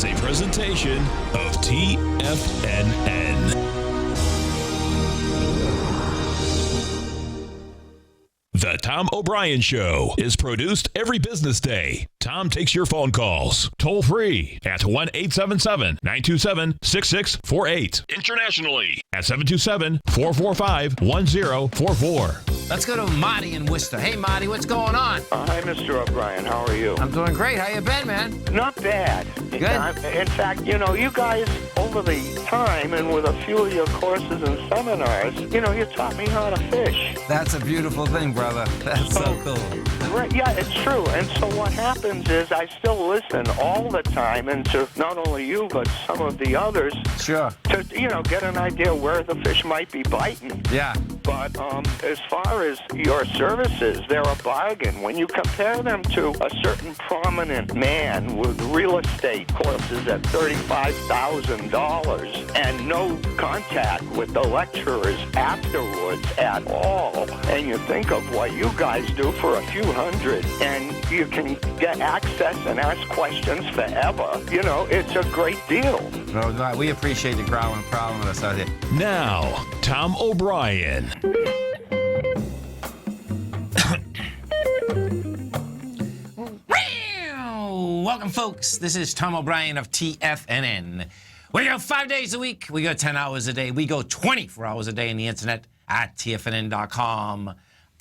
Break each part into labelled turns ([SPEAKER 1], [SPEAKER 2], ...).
[SPEAKER 1] is a presentation of TFNN. The Tom O'Brien Show is produced every business day. Tom takes your phone calls toll free at 1-877-927-6648. Internationally at 727-445-1044.
[SPEAKER 2] Let's go to Marty in Worcester. Hey, Marty, what's going on?
[SPEAKER 3] Hi, Mr. O'Brien. How are you?
[SPEAKER 2] I'm doing great. How you been, man?
[SPEAKER 3] Not bad.
[SPEAKER 2] Good.
[SPEAKER 3] In fact, you guys, over the time and with a few of your courses and seminars, you taught me how to fish.
[SPEAKER 2] That's a beautiful thing, brother. That's so cool.
[SPEAKER 3] Right, yeah, it's true. And so what happens is I still listen all the time, and to not only you, but some of the others.
[SPEAKER 2] Sure.
[SPEAKER 3] To, get an idea where the fish might be biting.
[SPEAKER 2] Yeah.
[SPEAKER 3] But as far as your services, they're a bargain. When you compare them to a certain prominent man with real estate courses at $35,000 and no contact with the lecturers afterwards at all, and you think of what you guys do for a few hundred, and you can get access and ask questions forever, it's a great deal.
[SPEAKER 2] No, we appreciate you prowling with us out here.
[SPEAKER 1] Now, Tom O'Brien.
[SPEAKER 2] Welcome, folks. This is Tom O'Brien of TFNN. We go 5 days a week. We go 10 hours a day. We go 24 hours a day on the internet at TFNN.com.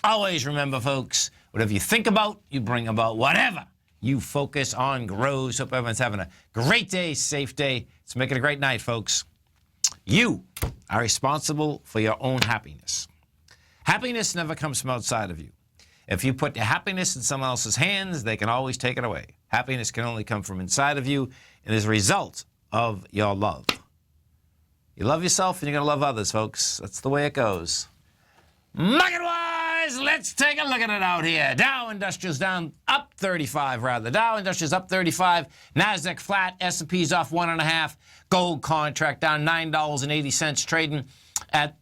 [SPEAKER 2] Always remember, folks, whatever you think about, you bring about. Whatever you focus on grows. Hope everyone's having a great day, safe day. Let's make it a great night, folks. You are responsible for your own happiness. Happiness never comes from outside of you. If you put your happiness in someone else's hands, they can always take it away. Happiness can only come from inside of you and is a result of your love. You love yourself and you're going to love others, folks. That's the way it goes. Market-wise, let's take a look at it out here. Dow Industrials down, up 35 rather. Dow Industrials up 35. NASDAQ flat. S&P's off 1.5. Gold contract down $9.80, trading at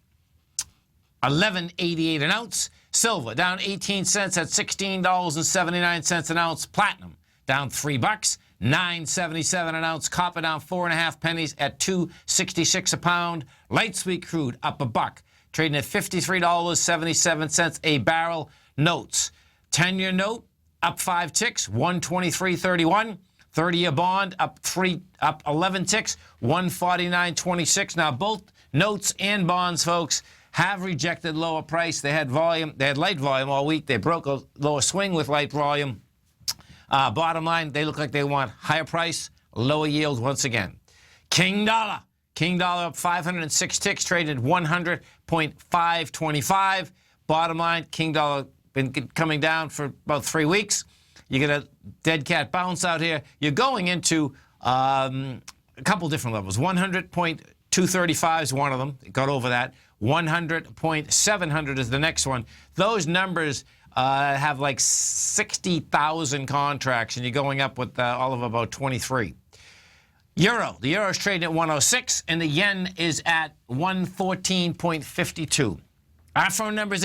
[SPEAKER 2] $11.88 an ounce. Silver down 18 cents at $16.79 an ounce. Platinum down $3, $9.77 an ounce. Copper down 4.5 pennies at $2.66 a pound. Light sweet crude up $1, trading at $53.77 a barrel. Notes: 10-year note up 5 ticks, 123.31. 30-year bond up 11 ticks, 149.26. Now both notes and bonds, folks, have rejected lower price. They had volume. They had light volume all week. They broke a lower swing with light volume. Bottom line, they look like they want higher price, lower yield once again. King dollar. King dollar up 506 ticks, traded 100.525. Bottom line, King dollar been coming down for about 3 weeks. You get a dead cat bounce out here. You're going into a couple different levels. 100.235 is one of them. It got over that. 100.700 is the next one. Those numbers have like 60,000 contracts, and you're going up with all of about 23. Euro. The euro is trading at 106, and the yen is at 114.52. Our phone number is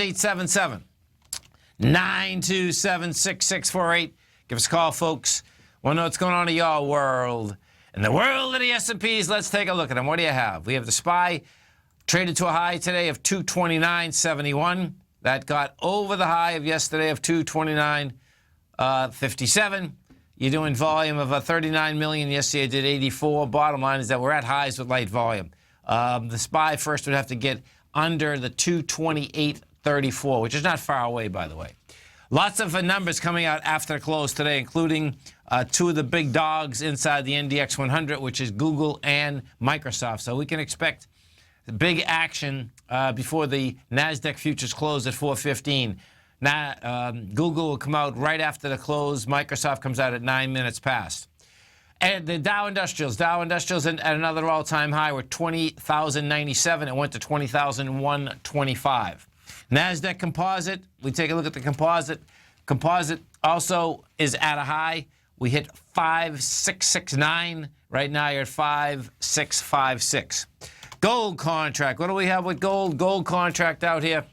[SPEAKER 2] 877-927-6648. Give us a call, folks. Want to know what's going on in your world. In the world of the S&Ps, let's take a look at them. What do you have? We have the SPY traded to a high today of 229.71. That got over the high of yesterday of 229.57. You're doing volume of 39 million. Yesterday did 84. Bottom line is that we're at highs with light volume. The SPY first would have to get under the 228.34, which is not far away, by the way. Lots of numbers coming out after the close today, including two of the big dogs inside the NDX 100, which is Google and Microsoft. So we can expect big action before the NASDAQ futures close at 4:15. Now, Google will come out right after the close. Microsoft comes out at 9 minutes past. And the Dow Industrials at another all-time high were 20,097. It went to 20,125. NASDAQ Composite, we take a look at the Composite. Composite also is at a high. We hit 5,669. Right now you're at 5,656. Gold contract. What do we have with gold? Gold contract out here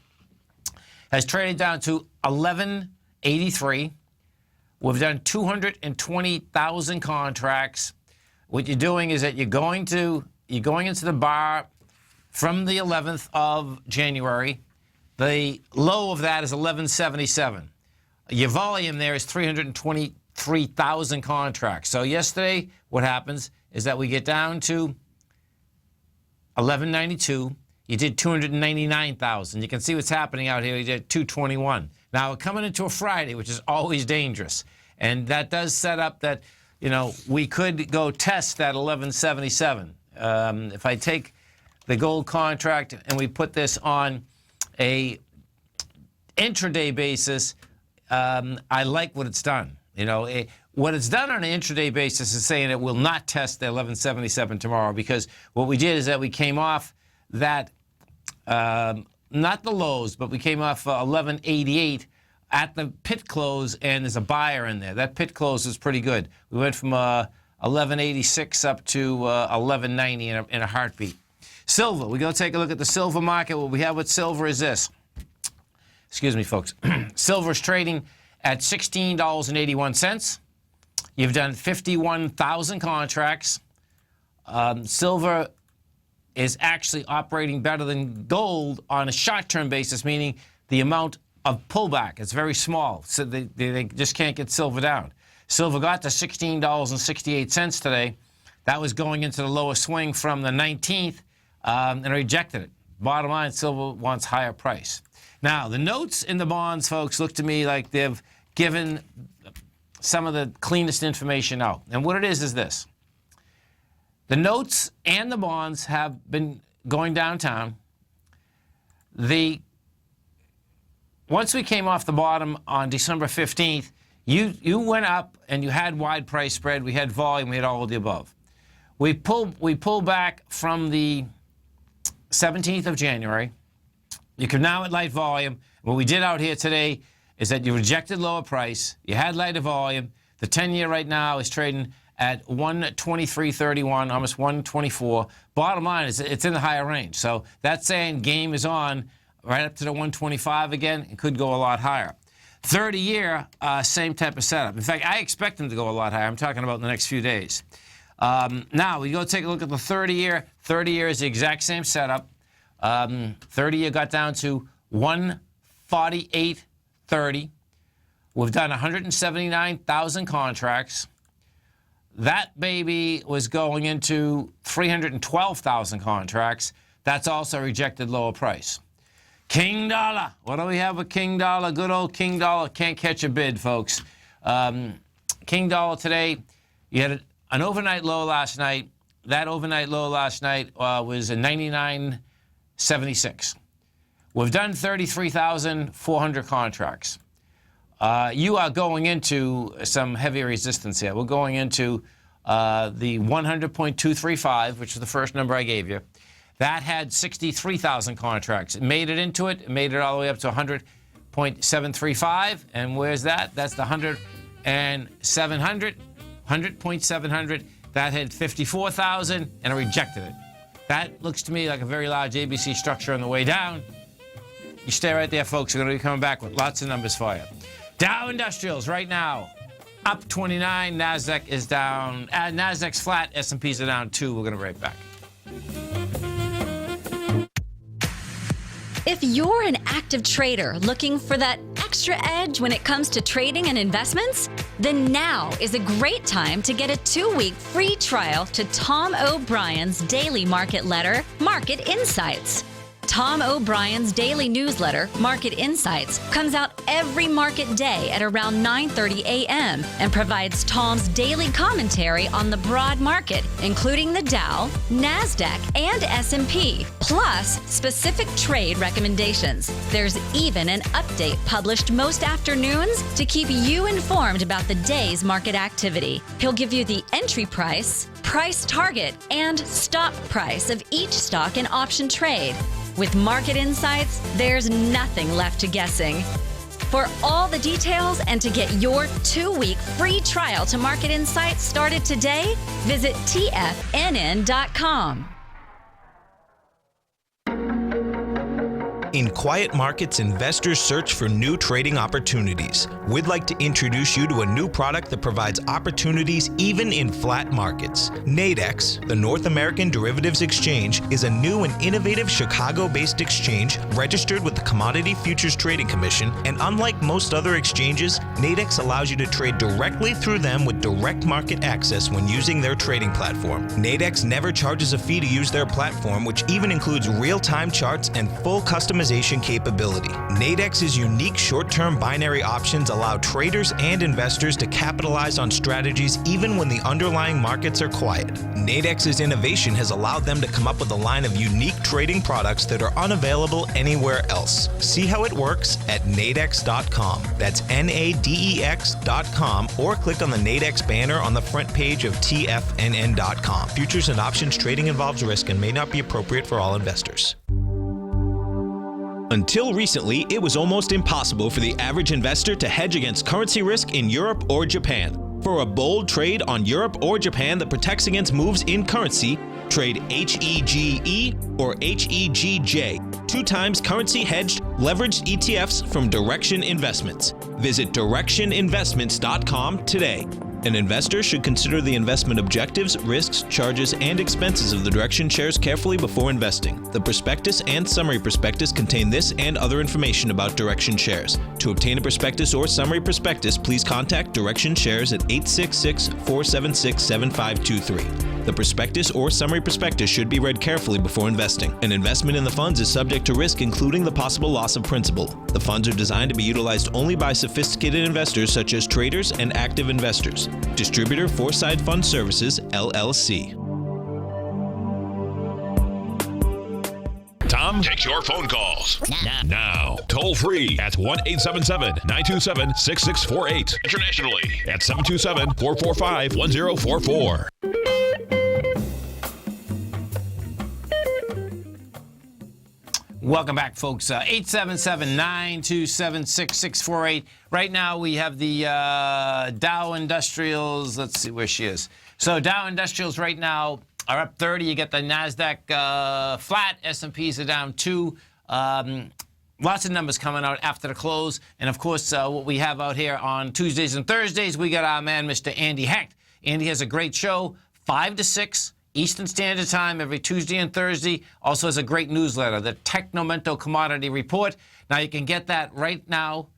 [SPEAKER 2] has traded down to 1183. We've done 220,000 contracts. what you're doing is that you're going into the bar from the 11th of January. The low of that is 1177. Your volume there is 323,000 contracts. So yesterday, what happens is that we get down to 1192. You did 299,000. You can see what's happening out here. You did 221. Now, we're coming into a Friday, which is always dangerous. And that does set up that, we could go test that 1177. If I take the gold contract and we put this on a intraday basis, I like what it's done. What it's done on an intraday basis is saying it will not test the 1177 tomorrow, because what we did is that we came off that, not the lows, but we came off 1188 at the pit close, and there's a buyer in there. That pit close is pretty good. We went from 1186 up to 1190 in a heartbeat. Silver, we go take a look at the silver market. What we have with silver is this. Excuse me, folks. Silver is trading at $16.81. You've done 51,000 contracts. Silver is actually operating better than gold on a short-term basis, meaning the amount of pullback is very small, so they just can't get silver down. Silver got to $16.68 today. That was going into the lower swing from the 19th, and rejected it. Bottom line, silver wants higher price. Now, the notes in the bonds, folks, look to me like they've given some of the cleanest information out. And what it is this. The notes and the bonds have been going downtown. Once we came off the bottom on December 15th, you went up and you had wide price spread. We had volume. We had all of the above. We pulled back from the 17th of January. You can now at light volume. What we did out here today is that you rejected lower price. You had lighter volume. The 10-year right now is trading at 123.31, almost 124. Bottom line is it's in the higher range. So that's saying game is on right up to the 125 again. It could go a lot higher. 30-year, same type of setup. In fact, I expect them to go a lot higher. I'm talking about in the next few days. Now, we go take a look at the 30-year. 30-year is the exact same setup. 30-year got down to 148.30. We've done 179,000 contracts. That baby was going into 312,000 contracts. That's also rejected lower price. King dollar. What do we have with King dollar? Good old King dollar. Can't catch a bid, folks. King dollar today, you had an overnight low last night. That overnight low last night was a 99.76. We've done 33,400 contracts. You are going into some heavy resistance here. We're going into the 100.235, which is the first number I gave you. That had 63,000 contracts. It made it into it. It made it all the way up to 100.735. And where's that? That's the 100.700. That had 54,000, and it rejected it. That looks to me like a very large ABC structure on the way down. You stay right there, folks. We're going to be coming back with lots of numbers for you. Dow Industrials right now up 29. NASDAQ is down. NASDAQ's flat. S&Ps are down 2. We're going to be right back.
[SPEAKER 4] If you're an active trader looking for that extra edge when it comes to trading and investments, then now is a great time to get a 2-week free trial to Tom O'Brien's daily market letter, Market Insights. Tom O'Brien's daily newsletter, Market Insights, comes out every market day at around 9:30 a.m. and provides Tom's daily commentary on the broad market, including the Dow, NASDAQ, and S&P, plus specific trade recommendations. There's even an update published most afternoons to keep you informed about the day's market activity. He'll give you the entry price, price target, and stop price of each stock and option trade. With Market Insights, there's nothing left to guessing. For all the details and to get your 2-week free trial to Market Insights started today, visit TFNN.com.
[SPEAKER 5] In quiet markets, investors search for new trading opportunities. We'd like to introduce you to a new product that provides opportunities even in flat markets. Nadex, the North American Derivatives Exchange, is a new and innovative Chicago-based exchange registered with the Commodity Futures Trading Commission, and unlike most other exchanges, Nadex allows you to trade directly through them with direct market access when using their trading platform. Nadex never charges a fee to use their platform, which even includes real-time charts and full customization capability. Nadex's unique short-term binary options allow traders and investors to capitalize on strategies even when the underlying markets are quiet. Nadex's innovation has allowed them to come up with a line of unique trading products that are unavailable anywhere else. See how it works at nadex.com. That's NADEX.com, or click on the Nadex banner on the front page of TFNN.com. Futures and options trading involves risk and may not be appropriate for all investors. Until recently, it was almost impossible for the average investor to hedge against currency risk in Europe or Japan. For a bold trade on Europe or Japan that protects against moves in currency, trade HEGE or HEGJ, 2 times currency hedged leveraged ETFs from Direction Investments. Visit directioninvestments.com today. An investor should consider the investment objectives, risks, charges, and expenses of the Direction shares carefully before investing. The prospectus and summary prospectus contain this and other information about Direction shares. To obtain a prospectus or summary prospectus, please contact Direction shares at 866-476-7523. The prospectus or summary prospectus should be read carefully before investing. An investment in the funds is subject to risk, including the possible loss of principal. The funds are designed to be utilized only by sophisticated investors such as traders and active investors. Distributor Foreside Fund Services, LLC.
[SPEAKER 1] Tom takes your phone calls now. Toll free at 1-877-927-6648. Internationally at 727-445-1044.
[SPEAKER 2] Welcome back, folks. 877-927-6648. Right now, we have the Dow Industrials. Let's see where she is. So Dow Industrials right now are up 30. You get the NASDAQ flat. S&Ps are down 2. Lots of numbers coming out after the close. And, of course, what we have out here on Tuesdays and Thursdays, we got our man, Mr. Andy Hecht. Andy has a great show, 5 to 6. Eastern Standard Time every Tuesday and Thursday. Also has a great newsletter, the Technomento Commodity Report. Now, you can get that right now,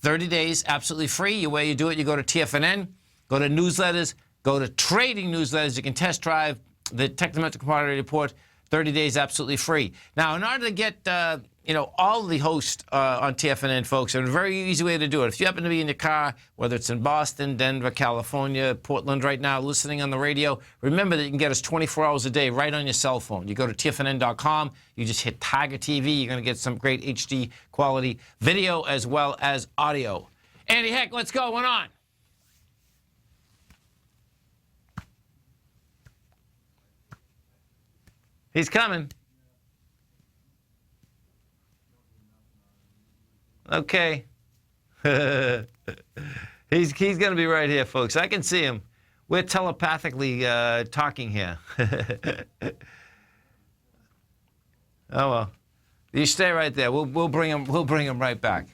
[SPEAKER 2] 30 days, absolutely free. The way you do it, you go to TFNN, go to newsletters, go to trading newsletters. You can test drive the Technomento Commodity Report, 30 days, absolutely free. Now, in order to get all the hosts on TFNN, folks, and a very easy way to do it. If you happen to be in your car, whether it's in Boston, Denver, California, Portland right now, listening on the radio, remember that you can get us 24 hours a day right on your cell phone. You go to TFNN.com, you just hit Tiger TV, you're going to get some great HD quality video as well as audio. Andy Heck, what's going on? He's coming. Okay. He's going to be right here, folks. I can see him. We're telepathically talking here. Oh well. You stay right there. We'll bring him. We'll bring him right back.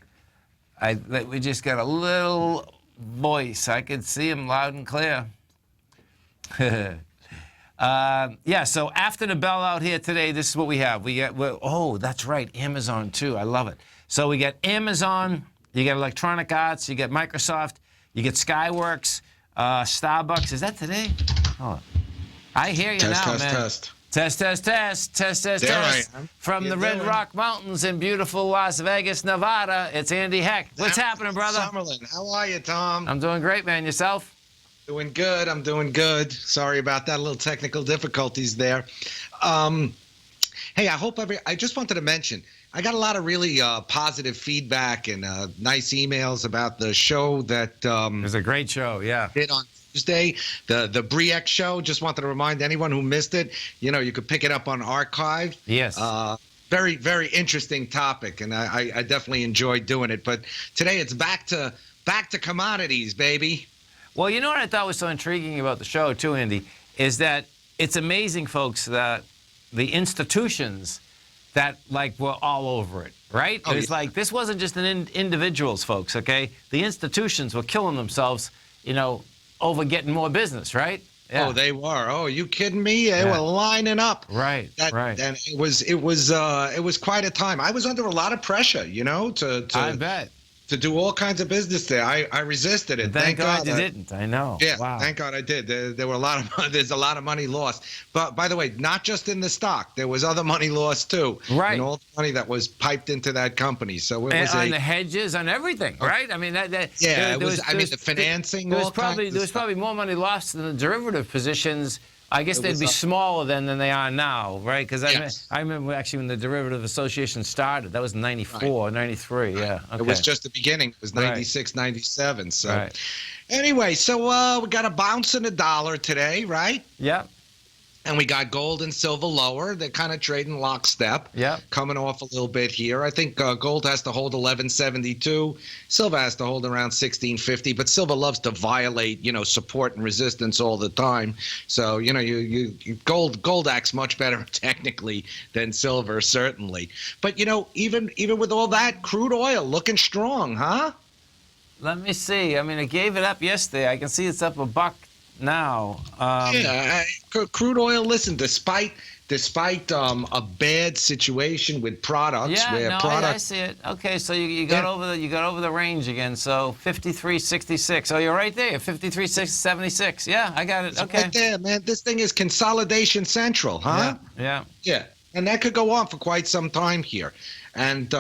[SPEAKER 2] We just got a little voice. I can see him loud and clear. Yeah, so after the bell out here today, this is what we have. Oh, that's right, Amazon too. I love it. So we get Amazon, you get Electronic Arts, you get Microsoft, you get Skyworks, Starbucks. Is that today? Oh, I hear you now, man. Test. From the Red Rock Mountains in beautiful Las Vegas, Nevada, it's Andy Heck. What's happening, brother?
[SPEAKER 6] Summerlin, how are you, Tom?
[SPEAKER 2] I'm doing great, man. Yourself?
[SPEAKER 6] Doing good. I'm doing good. Sorry about that. Little technical difficulties there. Hey, I just wanted to mention, I got a lot of really positive feedback and nice emails about the show that
[SPEAKER 2] it was a great show, yeah.
[SPEAKER 6] Did on Tuesday, the Briex show. Just wanted to remind anyone who missed it, you could pick it up on archive.
[SPEAKER 2] Yes.
[SPEAKER 6] Very, very interesting topic, and I definitely enjoyed doing it. But today it's back to commodities, baby.
[SPEAKER 2] Well, you know what I thought was so intriguing about the show, too, Andy, is that it's amazing, folks, that the institutions that like were all over it, right?
[SPEAKER 6] Oh,
[SPEAKER 2] It's
[SPEAKER 6] yeah.
[SPEAKER 2] like this wasn't just an individuals, folks. Okay, the institutions were killing themselves, over getting more business, right? Yeah.
[SPEAKER 6] Oh, they were. Oh, are you kidding me? They were lining up.
[SPEAKER 2] Right. Right.
[SPEAKER 6] And it was quite a time. I was under a lot of pressure,
[SPEAKER 2] I bet.
[SPEAKER 6] to do all kinds of business there. I resisted it.
[SPEAKER 2] Thank God you didn't. I know.
[SPEAKER 6] Yeah,
[SPEAKER 2] Wow.
[SPEAKER 6] thank God I did. There were a lot of there's a lot of money lost. But by the way, not just in the stock, there was other money lost too.
[SPEAKER 2] Right.
[SPEAKER 6] And all the money that was piped into that company. So it
[SPEAKER 2] And
[SPEAKER 6] was
[SPEAKER 2] on the hedges, on everything, right? I mean,
[SPEAKER 6] the financing.
[SPEAKER 2] There was probably more money lost in the derivative positions. I guess they'd be smaller than they are now, right? Because I remember actually when the Derivative Association started. That was 94, 93, yeah. Okay.
[SPEAKER 6] It was just the beginning. It was 96, 97. So anyway, we got a bounce in the dollar today, right?
[SPEAKER 2] Yeah.
[SPEAKER 6] And we got gold and silver lower. They're kind of trading lockstep.
[SPEAKER 2] Yeah.
[SPEAKER 6] Coming off a little bit here. I think gold has to hold 1172. Silver has to hold around 1650. But silver loves to violate, support and resistance all the time. So, you gold acts much better technically than silver, certainly. But, even with all that, crude oil looking strong, huh?
[SPEAKER 2] Let me see. I mean, it gave it up yesterday. I can see it's up $1 now.
[SPEAKER 6] Crude oil. Listen, despite a bad situation with products,
[SPEAKER 2] I see it. Okay, so you got over the range again. So 53.66. Oh, you're right there. 53.76. Yeah, I got it. Okay.
[SPEAKER 6] Right there, man. This thing is consolidation central, huh?
[SPEAKER 2] Yeah.
[SPEAKER 6] Yeah, and that could go on for quite some time here. And,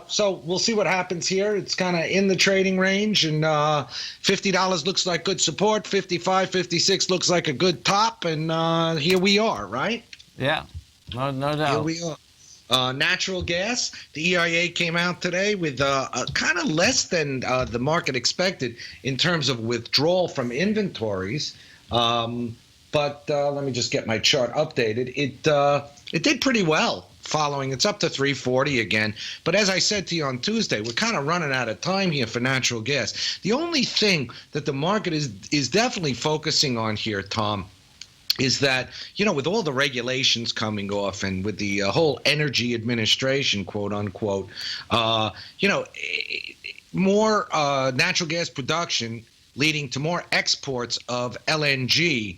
[SPEAKER 6] so we'll see what happens here. It's kind of in the trading range, and $50 looks like good support. 55, 56 looks like a good top, and here we are, right?
[SPEAKER 2] Yeah, no doubt.
[SPEAKER 6] Here we are. Natural gas, the EIA came out today with kind of less than the market expected in terms of withdrawal from inventories. But let me just get my chart updated. It did pretty well. It's up to 340 again. But as I said to you on Tuesday, we're kind of running out of time here for natural gas. The only thing that the market is definitely focusing on here, Tom, is that, with all the regulations coming off and with the whole energy administration, quote unquote, more natural gas production leading to more exports of LNG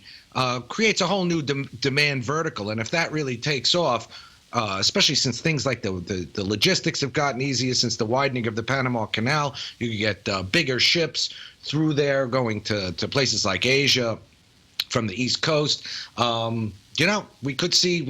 [SPEAKER 6] creates a whole new demand vertical. And if that really takes off, especially since things like the logistics have gotten easier since the widening of the Panama Canal, you can get bigger ships through there going to places like Asia from the East Coast. We could see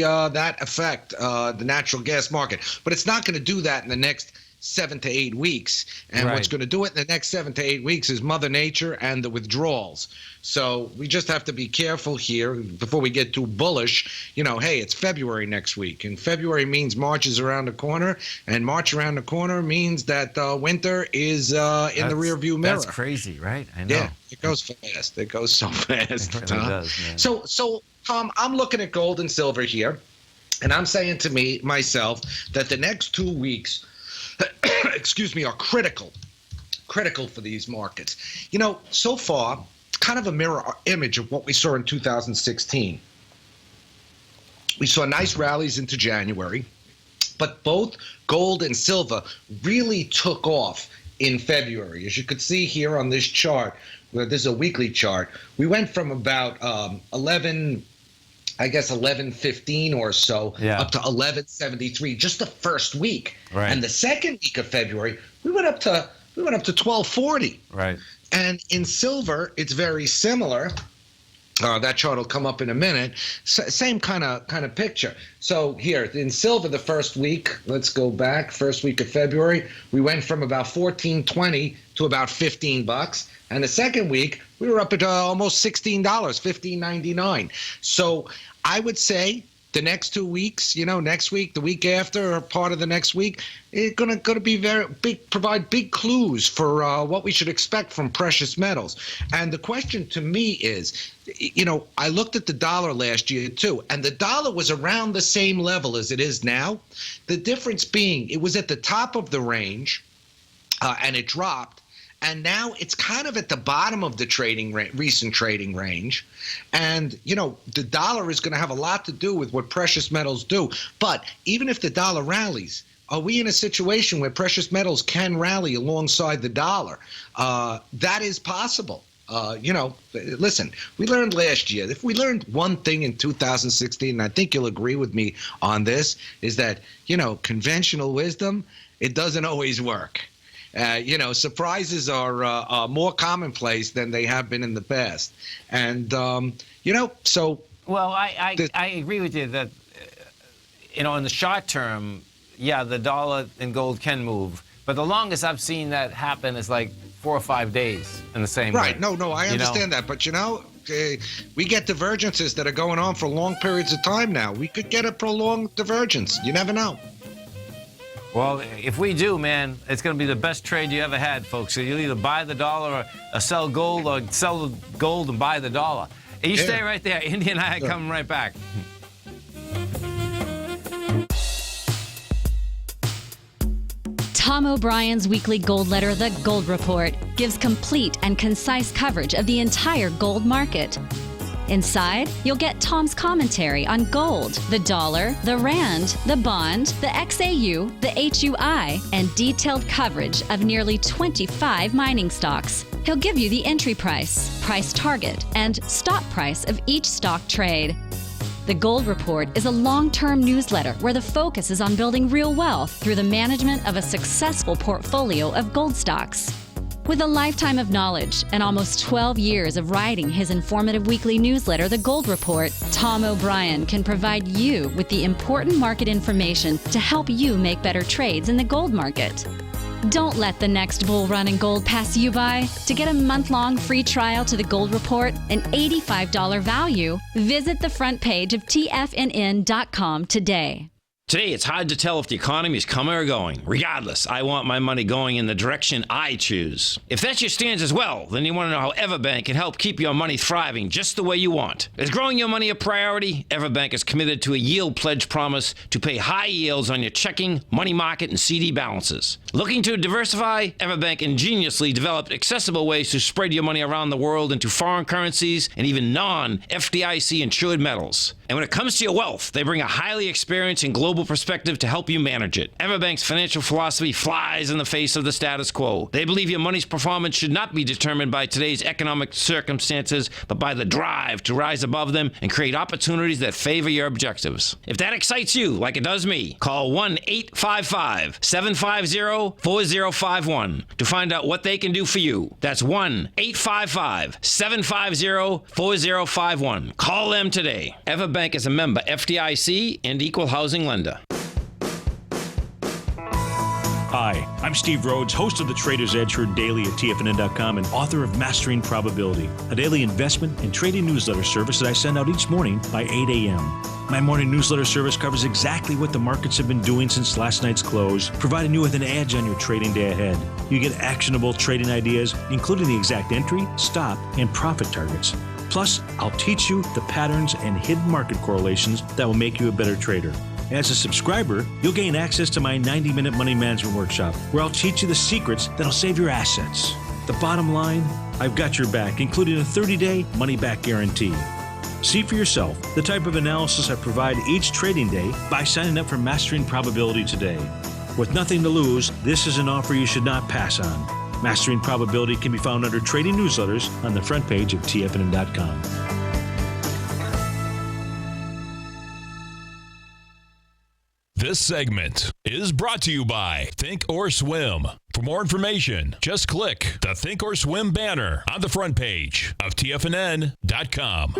[SPEAKER 6] that affect the natural gas market, but it's not going to do that in the next 7 to 8 weeks. And what's going to do it in the next 7 to 8 weeks is Mother Nature and the withdrawals. So we just have to be careful here before we get too bullish. Hey, it's February next week, and February means March is around the corner, and March around the corner means that winter is in the rearview mirror.
[SPEAKER 2] That's crazy, right? I know.
[SPEAKER 6] Yeah, it goes fast. It goes so fast.
[SPEAKER 2] It really does, man.
[SPEAKER 6] So, Tom, I'm looking at gold and silver here, and I'm saying to myself that the next 2 weeks, are critical for these markets. So far, kind of a mirror image of what we saw in 2016. We saw nice rallies into January, but both gold and silver really took off in February. As you could see here on this chart, this is a weekly chart, we went from about 1115 or so up to 1173 just the first week.
[SPEAKER 2] Right.
[SPEAKER 6] And the second week of February, we went up to 1240.
[SPEAKER 2] Right.
[SPEAKER 6] And in silver, it's very similar. That chart will come up in a minute. Same kind of picture. So here in silver, the first week, let's go back. First week of February, we went from about 14.20 to about $15. And the second week, we were up at almost $16, $15.99. So I would say the next 2 weeks, next week, the week after, or part of the next week, it's going to be very big, provide big clues for what we should expect from precious metals. And the question to me is, I looked at the dollar last year too, and the dollar was around the same level as it is now. The difference being it was at the top of the range, and it dropped. And now it's kind of at the bottom of the recent trading range. And, you know, the dollar is going to have a lot to do with what precious metals do. But even if the dollar rallies, are we in a situation where precious metals can rally alongside the dollar? That is possible. You know, listen, we learned last year, if we learned one thing in 2016, and I think you'll agree with me on this, is that, you know, conventional wisdom, it doesn't always work. You know, surprises are more commonplace than they have been in the past. And, you know, so.
[SPEAKER 2] Well, I agree with you that, you know, in the short term, yeah, the dollar and gold can move. But the longest I've seen that happen is like 4 or 5 days in the same way.
[SPEAKER 6] Right. No, I understand that. But, you know, we get divergences that are going on for long periods of time now. We could get a prolonged divergence. You never know.
[SPEAKER 2] Well, if we do, man, it's going to be the best trade you ever had, folks. So you'll either buy the dollar or sell gold, or sell the gold and buy the dollar. And you stay right there. Indy and I are coming right back.
[SPEAKER 4] Tom O'Brien's weekly gold letter, The Gold Report, gives complete and concise coverage of the entire gold market. Inside, you'll get Tom's commentary on gold, the dollar, the rand, the bond, the XAU, the HUI, and detailed coverage of nearly 25 mining stocks. He'll give you the entry price, price target, and stop price of each stock trade. The Gold Report is a long-term newsletter where the focus is on building real wealth through the management of a successful portfolio of gold stocks. With a lifetime of knowledge and almost 12 years of writing his informative weekly newsletter, The Gold Report, Tom O'Brien can provide you with the important market information to help you make better trades in the gold market. Don't let the next bull run in gold pass you by. To get a month-long free trial to The Gold Report, an $85 value, visit the front page of TFNN.com today.
[SPEAKER 7] Today, it's hard to tell if the economy is coming or going. Regardless, I want my money going in the direction I choose. If that's your stance as well, then you want to know how Everbank can help keep your money thriving just the way you want. Is growing your money a priority? Everbank is committed to a yield pledge promise to pay high yields on your checking, money market, and CD balances. Looking to diversify? Everbank ingeniously developed accessible ways to spread your money around the world into foreign currencies and even non-FDIC insured metals. And when it comes to your wealth, they bring a highly experienced and global perspective to help you manage it. Everbank's financial philosophy flies in the face of the status quo. They believe your money's performance should not be determined by today's economic circumstances, but by the drive to rise above them and create opportunities that favor your objectives. If that excites you, like it does me, call 1-855-750-4051 to find out what they can do for you. That's 1-855-750-4051. Call them today. Everbank is a member FDIC and equal housing lender.
[SPEAKER 8] Hi, I'm Steve Rhodes, host of the Trader's Edge, heard daily at TFNN.com and author of Mastering Probability, a daily investment and trading newsletter service that I send out each morning by 8 a.m. My morning newsletter service covers exactly what the markets have been doing since last night's close, providing you with an edge on your trading day ahead. You get actionable trading ideas, including the exact entry, stop, and profit targets. Plus, I'll teach you the patterns and hidden market correlations that will make you a better trader. As a subscriber, you'll gain access to my 90-minute money management workshop, where I'll teach you the secrets that'll save your assets. The bottom line, I've got your back, including a 30-day money-back guarantee. See for yourself the type of analysis I provide each trading day by signing up for Mastering Probability today. With nothing to lose, this is an offer you should not pass on. Mastering Probability can be found under Trading Newsletters on the front page of TFNN.com.
[SPEAKER 1] This segment is brought to you by Think or Swim. For more information, just click the Think or Swim banner on the front page of TFNN.com.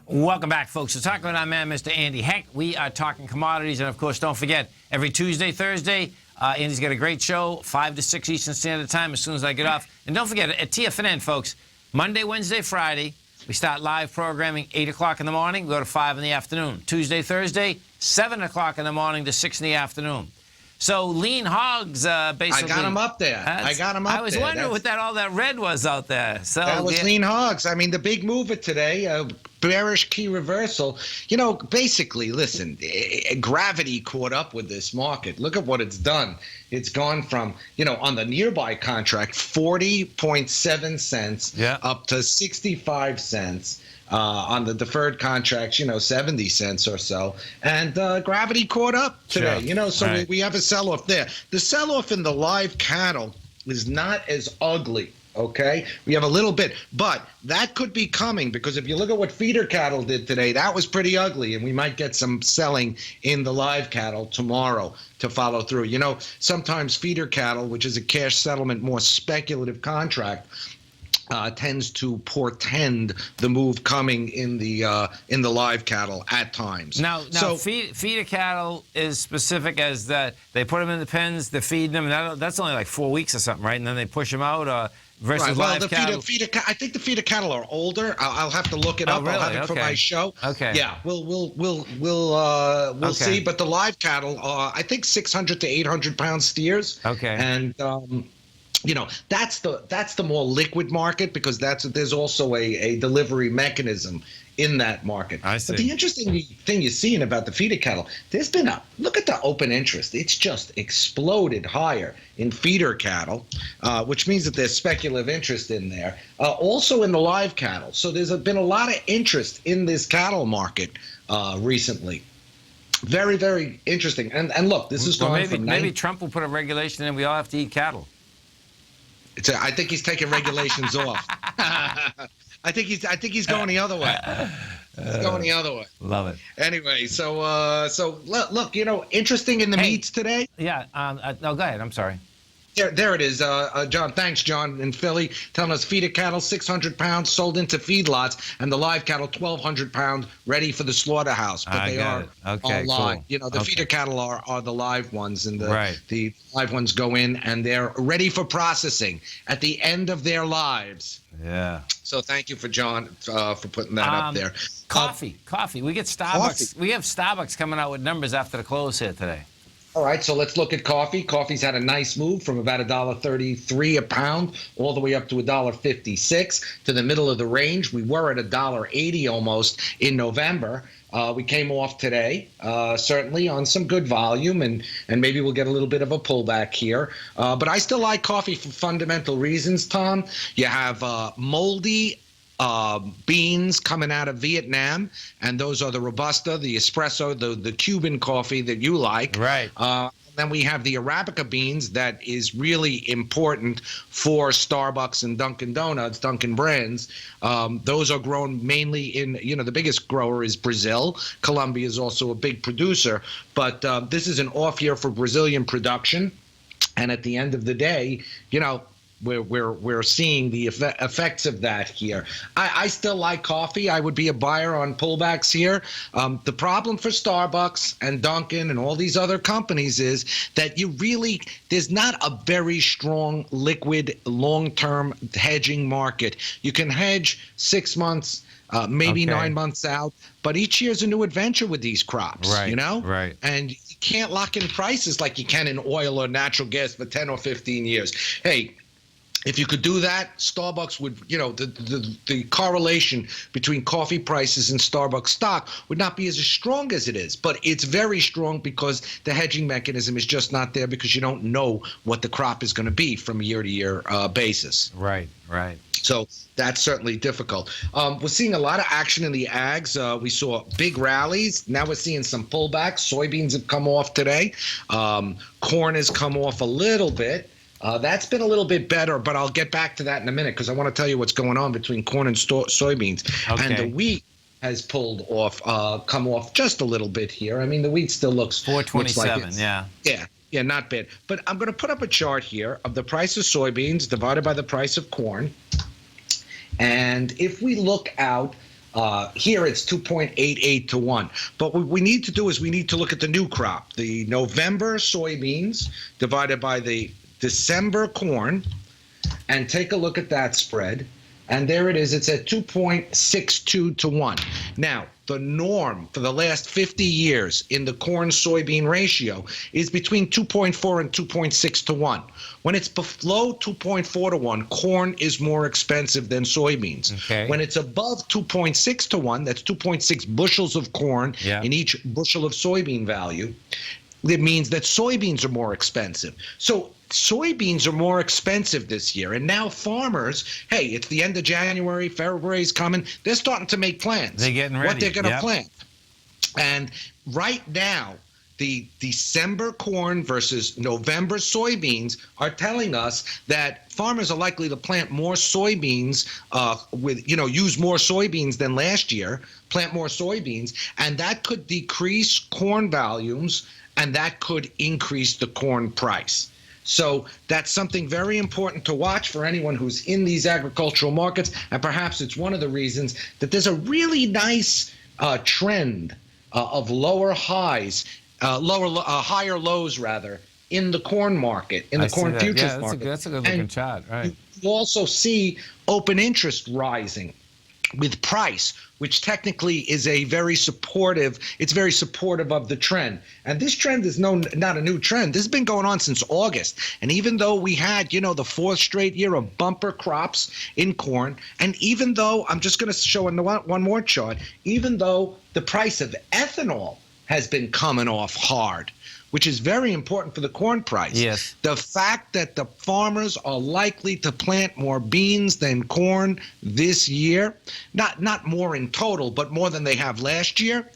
[SPEAKER 2] Welcome back, folks. We're talking with our man, Mr. Andy Heck. We are talking commodities, and of course, don't forget, every Tuesday, Thursday, Andy's got a great show, 5 to 6 Eastern Standard Time as soon as I get off. And don't forget, at TFNN, folks, Monday, Wednesday, Friday, we start live programming 8 o'clock in the morning, we go to 5 in the afternoon. Tuesday, Thursday, 7 o'clock in the morning to 6 in the afternoon. So lean hogs, basically.
[SPEAKER 6] I got them up there.
[SPEAKER 2] I was wondering what all that red was out there. So
[SPEAKER 6] that was lean hogs. I mean, the big mover today, bearish key reversal. Basically, listen, gravity caught up with this market. Look at what it's done. It's gone from, on the nearby contract, 40.7 cents up to 65 cents. On the deferred contracts, 70 cents or so. And gravity caught up today, so right. we have a sell-off there. The sell-off in the live cattle is not as ugly, okay? We have a little bit, but that could be coming because if you look at what feeder cattle did today, that was pretty ugly, and we might get some selling in the live cattle tomorrow to follow through. Sometimes feeder cattle, which is a cash settlement, more speculative contract, tends to portend the move coming in the live cattle at times.
[SPEAKER 2] Now feeder cattle is specific as that they put them in the pens, they're feeding them, and that's only like 4 weeks or something, right? And then they push them out versus
[SPEAKER 6] right. Well,
[SPEAKER 2] live cattle.
[SPEAKER 6] I think the feeder cattle are older. I'll have to look it up.
[SPEAKER 2] Really?
[SPEAKER 6] I'll have it for my show.
[SPEAKER 2] Okay.
[SPEAKER 6] Yeah, we'll see. But the live cattle, I think 600 to 800 pound steers.
[SPEAKER 2] Okay.
[SPEAKER 6] And that's the more liquid market because there's also a delivery mechanism in that market.
[SPEAKER 2] I see.
[SPEAKER 6] But the interesting thing you're seeing about the feeder cattle, there's been look at the open interest. It's just exploded higher in feeder cattle, which means that there's speculative interest in there. Also in the live cattle. So there's been a lot of interest in this cattle market recently. Very, very interesting. And look, this is going from
[SPEAKER 2] maybe Trump will put a regulation in we all have to eat cattle.
[SPEAKER 6] I think he's taking regulations off. I think he's going the other way. He's going the other way.
[SPEAKER 2] Love it.
[SPEAKER 6] Anyway, so look, interesting in the meats today.
[SPEAKER 2] Yeah. No, go ahead. I'm sorry.
[SPEAKER 6] There it is, John. Thanks, John, in Philly, telling us feeder cattle 600 pounds sold into feedlots, and the live cattle 1,200 pounds ready for the slaughterhouse. But they are all live.
[SPEAKER 2] Cool.
[SPEAKER 6] The feeder cattle are the live ones, and
[SPEAKER 2] right.
[SPEAKER 6] the live ones go in and they're ready for processing at the end of their lives.
[SPEAKER 2] Yeah.
[SPEAKER 6] So thank you for John for putting that up there.
[SPEAKER 2] Coffee. We get Starbucks.
[SPEAKER 6] Coffee.
[SPEAKER 2] We have Starbucks coming out with numbers after the close here today.
[SPEAKER 6] All right, so let's look at coffee. Coffee's had a nice move from about $1.33 a pound all the way up to $1.56 to the middle of the range. We were at $1.80 almost in November. We came off today, certainly on some good volume, and maybe we'll get a little bit of a pullback here. But I still like coffee for fundamental reasons, Tom. You have moldy beans coming out of Vietnam, and those are the Robusta, the Espresso, the Cuban coffee that you like.
[SPEAKER 2] Right.
[SPEAKER 6] Then we have the Arabica beans that is really important for Starbucks and Dunkin' Donuts, Dunkin' brands. Those are grown mainly in, the biggest grower is Brazil. Colombia is also a big producer, but this is an off year for Brazilian production. And at the end of the day, we're seeing the effects of that here. I still like coffee. I would be a buyer on pullbacks here. The problem for Starbucks and Dunkin' and all these other companies is that there's not a very strong liquid long-term hedging market. You can hedge 6 months, maybe 9 months out, but each year's a new adventure with these crops,
[SPEAKER 2] right, Right.
[SPEAKER 6] And you can't lock in prices like you can in oil or natural gas for 10 or 15 years. Hey, if you could do that, Starbucks would, the correlation between coffee prices and Starbucks stock would not be as strong as it is. But it's very strong because the hedging mechanism is just not there because you don't know what the crop is going to be from a year-to-year basis.
[SPEAKER 2] Right.
[SPEAKER 6] So that's certainly difficult. We're seeing a lot of action in the ags. We saw big rallies. Now we're seeing some pullbacks. Soybeans have come off today. Corn has come off a little bit. That's been a little bit better, but I'll get back to that in a minute because I want to tell you what's going on between corn and soybeans.
[SPEAKER 2] Okay.
[SPEAKER 6] And the wheat has pulled off, come off just a little bit here. I mean, the wheat still looks
[SPEAKER 2] 427,
[SPEAKER 6] looks
[SPEAKER 2] yeah.
[SPEAKER 6] Yeah, not bad. But I'm going to put up a chart here of the price of soybeans divided by the price of corn. And if we look out, here it's 2.88 to 1. But what we need to do is we need to look at the new crop, the November soybeans divided by the December corn, and take a look at that spread. And there it is. It's at 2.62 to 1. Now, the norm for the last 50 years in the corn-soybean ratio is between 2.4 and 2.6 to 1. When it's below 2.4 to 1, corn is more expensive than soybeans.
[SPEAKER 2] Okay.
[SPEAKER 6] When it's above 2.6 to 1, that's 2.6 bushels of corn in each bushel of soybean value, it means that soybeans are more expensive. So soybeans are more expensive this year. And now farmers, hey, it's the end of January, February's coming. They're starting to make plans.
[SPEAKER 2] They're getting ready.
[SPEAKER 6] What they're going to plant. And right now, the December corn versus November soybeans are telling us that farmers are likely to plant more soybeans use more soybeans than last year, plant more soybeans, and that could decrease corn volumes, and that could increase the corn price. So that's something very important to watch for anyone who's in these agricultural markets, and perhaps it's one of the reasons that there's a really nice trend of higher lows rather in the corn market, in the corn futures market.
[SPEAKER 2] That's a good looking chart, right?
[SPEAKER 6] You also see open interest rising with price, which technically is very supportive of the trend. And this trend is not a new trend. This has been going on since August. And even though we had, the fourth straight year of bumper crops in corn, and even though, I'm just going to show one more chart, even though the price of ethanol has been coming off hard, which is very important for the corn price.
[SPEAKER 2] Yes.
[SPEAKER 6] The fact that the farmers are likely to plant more beans than corn this year, not more in total, but more than they have last year,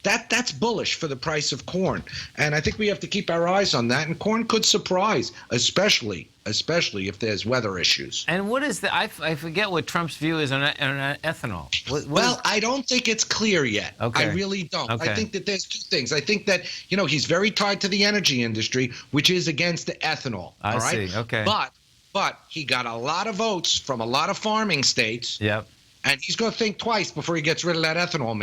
[SPEAKER 6] that's bullish for the price of corn. And I think we have to keep our eyes on that. And corn could surprise, especially if there's weather issues.
[SPEAKER 2] And what is I forget what Trump's view is on ethanol.
[SPEAKER 6] I don't think it's clear yet.
[SPEAKER 2] Okay.
[SPEAKER 6] I really don't.
[SPEAKER 2] Okay.
[SPEAKER 6] I think that there's two things. I think that, he's very tied to the energy industry, which is against the ethanol.
[SPEAKER 2] I see. Okay.
[SPEAKER 6] But he got a lot of votes from a lot of farming states.
[SPEAKER 2] Yep.
[SPEAKER 6] And he's going to think twice before he gets rid of that ethanol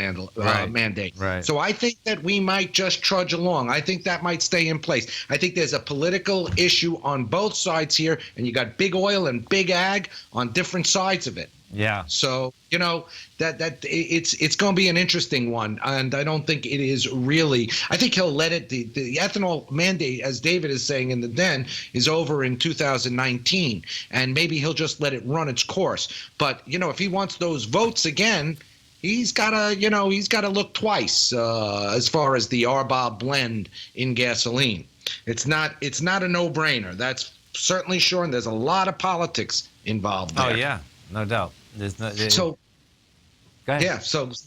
[SPEAKER 6] mandate.
[SPEAKER 2] Right.
[SPEAKER 6] So I think that we might just trudge along. I think that might stay in place. I think there's a political issue on both sides here, and you got big oil and big ag on different sides of it.
[SPEAKER 2] Yeah.
[SPEAKER 6] So, that it's going to be an interesting one. And I don't think it is really. I think he'll let it. The ethanol mandate, as David is saying in the den, is over in 2019. And maybe he'll just let it run its course. But, if he wants those votes again, he's got to look twice as far as the RBOB blend in gasoline. It's not a no-brainer. That's certainly sure. And there's a lot of politics involved there.
[SPEAKER 2] Oh, yeah. No doubt.
[SPEAKER 6] So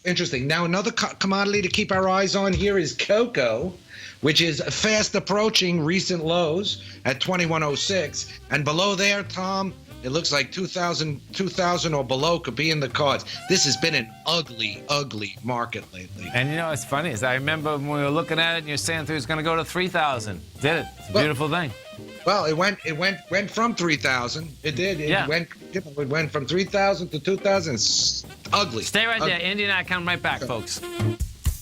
[SPEAKER 6] interesting. Now, another commodity to keep our eyes on here is cocoa, which is fast approaching recent lows at 2106. And below there, Tom, it looks like 2000 or below could be in the cards. This has been an ugly, ugly market lately.
[SPEAKER 2] And it's funny is I remember when we were looking at it and you're saying it was going to go to 3,000. Did it? It's a beautiful thing.
[SPEAKER 6] Well, it went from 3,000. It did. It went from 3,000 to 2,000. It's ugly.
[SPEAKER 2] Stay right there. Andy and I come right back, folks.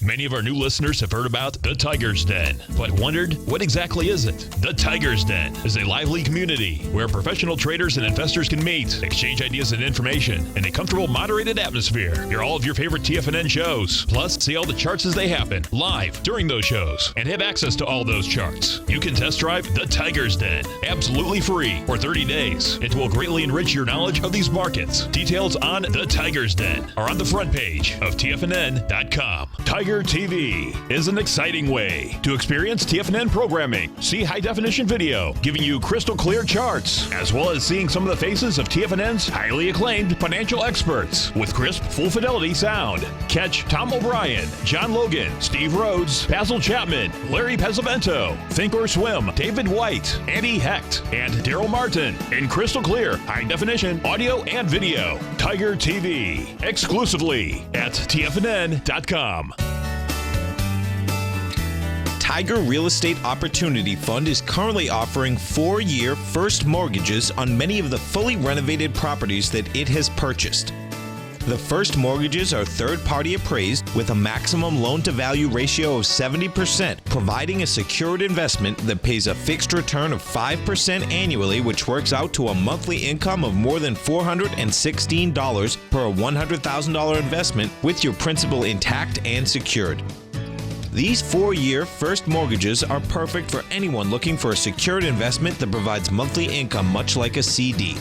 [SPEAKER 1] Many of our new listeners have heard about the Tiger's Den, but wondered, what exactly is it? The Tiger's Den is a lively community where professional traders and investors can meet, exchange ideas and information in a comfortable, moderated atmosphere. Hear all of your favorite TFNN shows, plus see all the charts as they happen live during those shows, and have access to all those charts. You can test drive the Tiger's Den absolutely free for 30 days. It will greatly enrich your knowledge of these markets. Details on the Tiger's Den are on the front page of TFNN.com. Tiger TV is an exciting way to experience TFNN programming. See high-definition video giving you crystal clear charts, as well as seeing some of the faces of TFNN's highly acclaimed financial experts with crisp, full-fidelity sound. Catch Tom O'Brien, John Logan, Steve Rhodes, Basil Chapman, Larry Pesavento, Think or Swim, David White, Andy Hecht, and Daryl Martin in crystal clear, high-definition audio and video. Tiger TV, exclusively at TFNN.com.
[SPEAKER 5] Tiger Real Estate Opportunity Fund is currently offering 4-year first mortgages on many of the fully renovated properties that it has purchased. The first mortgages are third-party appraised with a maximum loan-to-value ratio of 70%, providing a secured investment that pays a fixed return of 5% annually, which works out to a monthly income of more than $416 per $100,000 investment with your principal intact and secured. These 4-year first mortgages are perfect for anyone looking for a secured investment that provides monthly income much like a CD.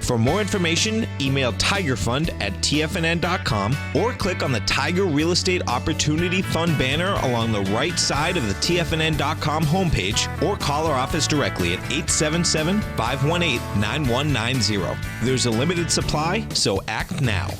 [SPEAKER 5] For more information, email tigerfund@tfnn.com or click on the Tiger Real Estate Opportunity Fund banner along the right side of the tfnn.com homepage, or call our office directly at 877-518-9190. There's a limited supply, so act now.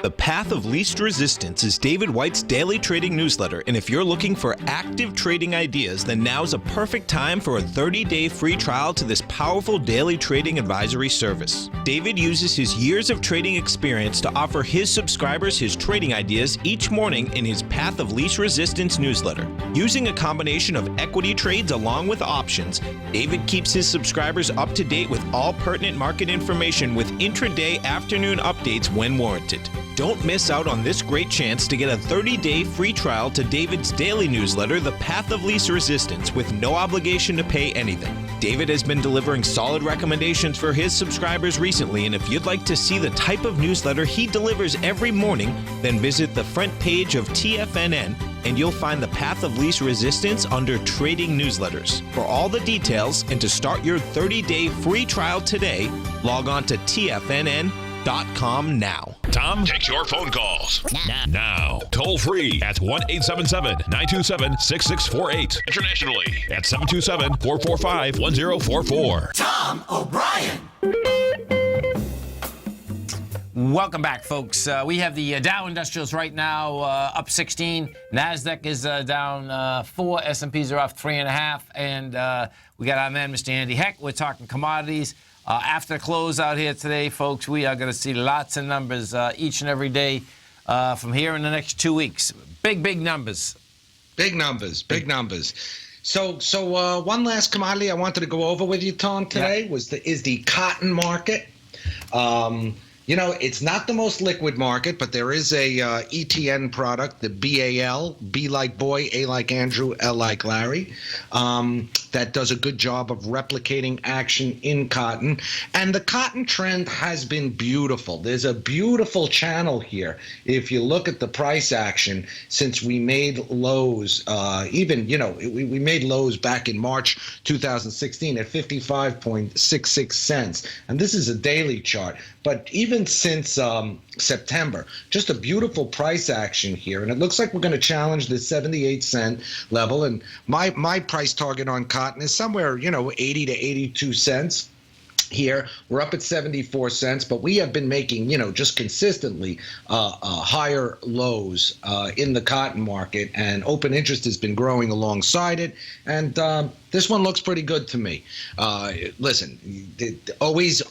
[SPEAKER 5] The Path of Least Resistance is David White's daily trading newsletter, and if you're looking for active trading ideas, then now's a perfect time for a 30-day free trial to this powerful daily trading advisory service. David uses his years of trading experience to offer his subscribers his trading ideas each morning in his Path of Least Resistance newsletter. Using a combination of equity trades along with options, David keeps his subscribers up to date with all pertinent market information with intraday afternoon updates when warranted. Don't miss out on this great chance to get a 30-day free trial to David's daily newsletter, The Path of Least Resistance, with no obligation to pay anything. David has been delivering solid recommendations for his subscribers recently, and if you'd like to see the type of newsletter he delivers every morning, then visit the front page of TFNN and you'll find The Path of Least Resistance under Trading Newsletters. For all the details and to start your 30-day free trial today, log on to TFNN.com now.
[SPEAKER 1] Tom takes your phone calls now. Toll free at 1-877-927-6648. Internationally at 727-445-1044.
[SPEAKER 9] Tom O'Brien.
[SPEAKER 2] Welcome back, folks. We have the Dow Industrials right now up 16. NASDAQ is down 4. S&Ps are up 3.5. And we got our man, Mr. Andy Heck. We're talking commodities. After close out here today, folks, we are going to see lots of numbers each and every day from here in the next 2 weeks. Big numbers.
[SPEAKER 6] Big numbers. So one last commodity I wanted to go over with you, Tom, today is the cotton market. It's not the most liquid market, but there is a ETN product, the BAL, B like boy, A like Andrew, L like Larry, that does a good job of replicating action in cotton. And the cotton trend has been beautiful. There's a beautiful channel here. If you look at the price action since we made lows, we made lows back in March 2016 at 55.66 cents. And this is a daily chart. But even since September, just a beautiful price action here. And it looks like we're going to challenge the 78-cent level. And my price target on cotton is somewhere, 80 to 82 cents. Here we're up at 74 cents, but we have been making, just consistently higher lows in the cotton market, and open interest has been growing alongside it. And this one looks pretty good to me. Listen, always